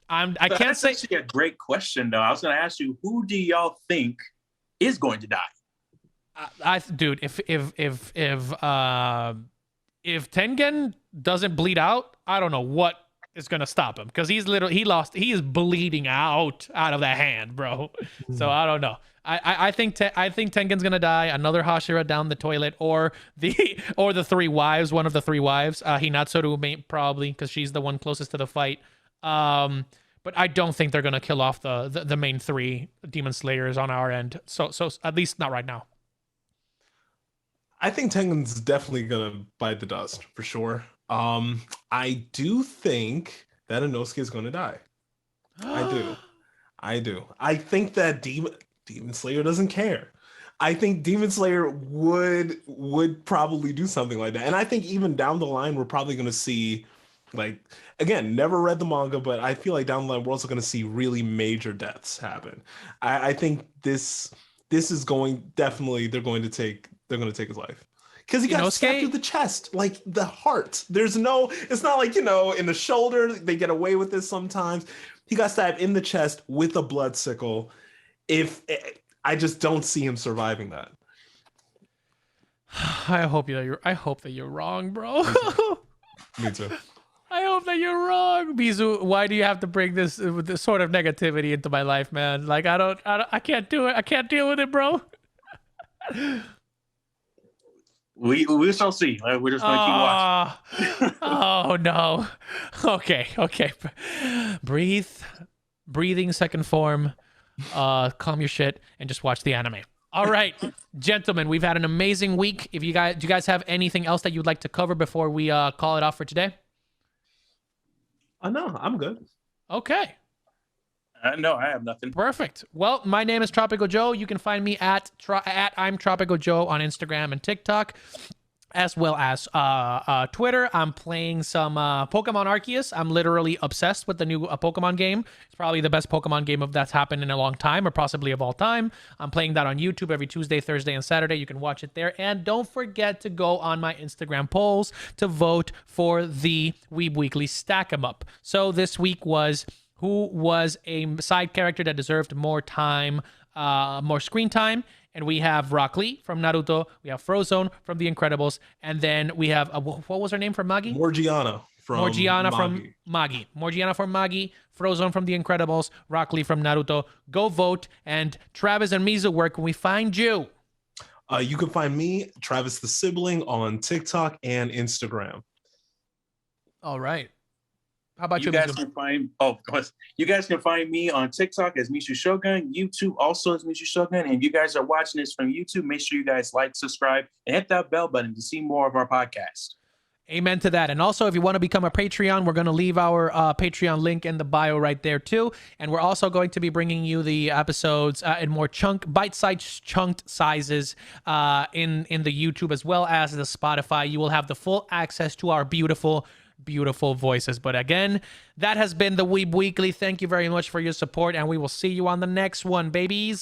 I So can't that's say. actually a great question, though. I was going to ask you, who do y'all think is going to die? Dude, if Tengen doesn't bleed out, I don't know what is gonna stop him, because he is bleeding out of that hand, bro. So I don't know. I think Tengen's gonna die. Another Hashira down the toilet, or the three wives, one of the three wives. Hinatsuru probably, because she's the one closest to the fight. But I don't think they're gonna kill off the main three Demon Slayers on our end. So at least not right now. I think Tengen's definitely gonna bite the dust for sure. I do think that Inosuke is gonna die. I do. I think that Demon Slayer doesn't care. I think Demon Slayer would probably do something like that. And I think even down the line, we're probably gonna see, like, again, never read the manga, but I feel like down the line we're also gonna see really major deaths happen. I think this is going, definitely they're going to take his life. Because he got stabbed through the chest, like the heart. It's not like, in the shoulder, they get away with this sometimes. He got stabbed in the chest with a blood sickle. I just don't see him surviving that. I hope that you're wrong, bro. Me too. I hope that you're wrong, Mizu. Why do you have to bring this sort of negativity into my life, man? Like, I can't do it. I can't deal with it, bro. We shall see. We're just gonna keep watching. Oh no. Okay. Breathing, second form. Calm your shit and just watch the anime. All right, gentlemen, we've had an amazing week. Do you guys have anything else that you'd like to cover before we call it off for today? No, I'm good. Okay. No, I have nothing. Perfect. Well, my name is Tropical Joe. You can find me at I'm Tropical Joe on Instagram and TikTok, as well as Twitter. I'm playing some Pokemon Arceus. I'm literally obsessed with the new Pokemon game. It's probably the best Pokemon game that's happened in a long time, or possibly of all time. I'm playing that on YouTube every Tuesday, Thursday, and Saturday. You can watch it there. And don't forget to go on my Instagram polls to vote for the Weeb Weekly Stackem Up. So this week was, who was a side character that deserved more time, more screen time? And we have Rock Lee from Naruto. We have Frozone from The Incredibles. And then we have, what was her name from Magi? Morgiana from Magi. Morgiana from Magi. Frozone from The Incredibles. Rock Lee from Naruto. Go vote. And Travis and Mizu, where can we find you? You can find me, Travis the Sibling, on TikTok and Instagram. All right. How about you guys can find? Oh, of course. You guys can find me on TikTok as Mishu Shogun. YouTube also as Mishu Shogun. And if you guys are watching this from YouTube, make sure you guys like, subscribe, and hit that bell button to see more of our podcast. Amen to that. And also, if you want to become a Patreon, we're going to leave our Patreon link in the bio right there too. And we're also going to be bringing you the episodes in more bite-sized chunked sizes in the YouTube as well as the Spotify. You will have the full access to our beautiful voices. But again, that has been the Weeb Weekly. Thank you very much for your support, and we will see you on the next one, babies.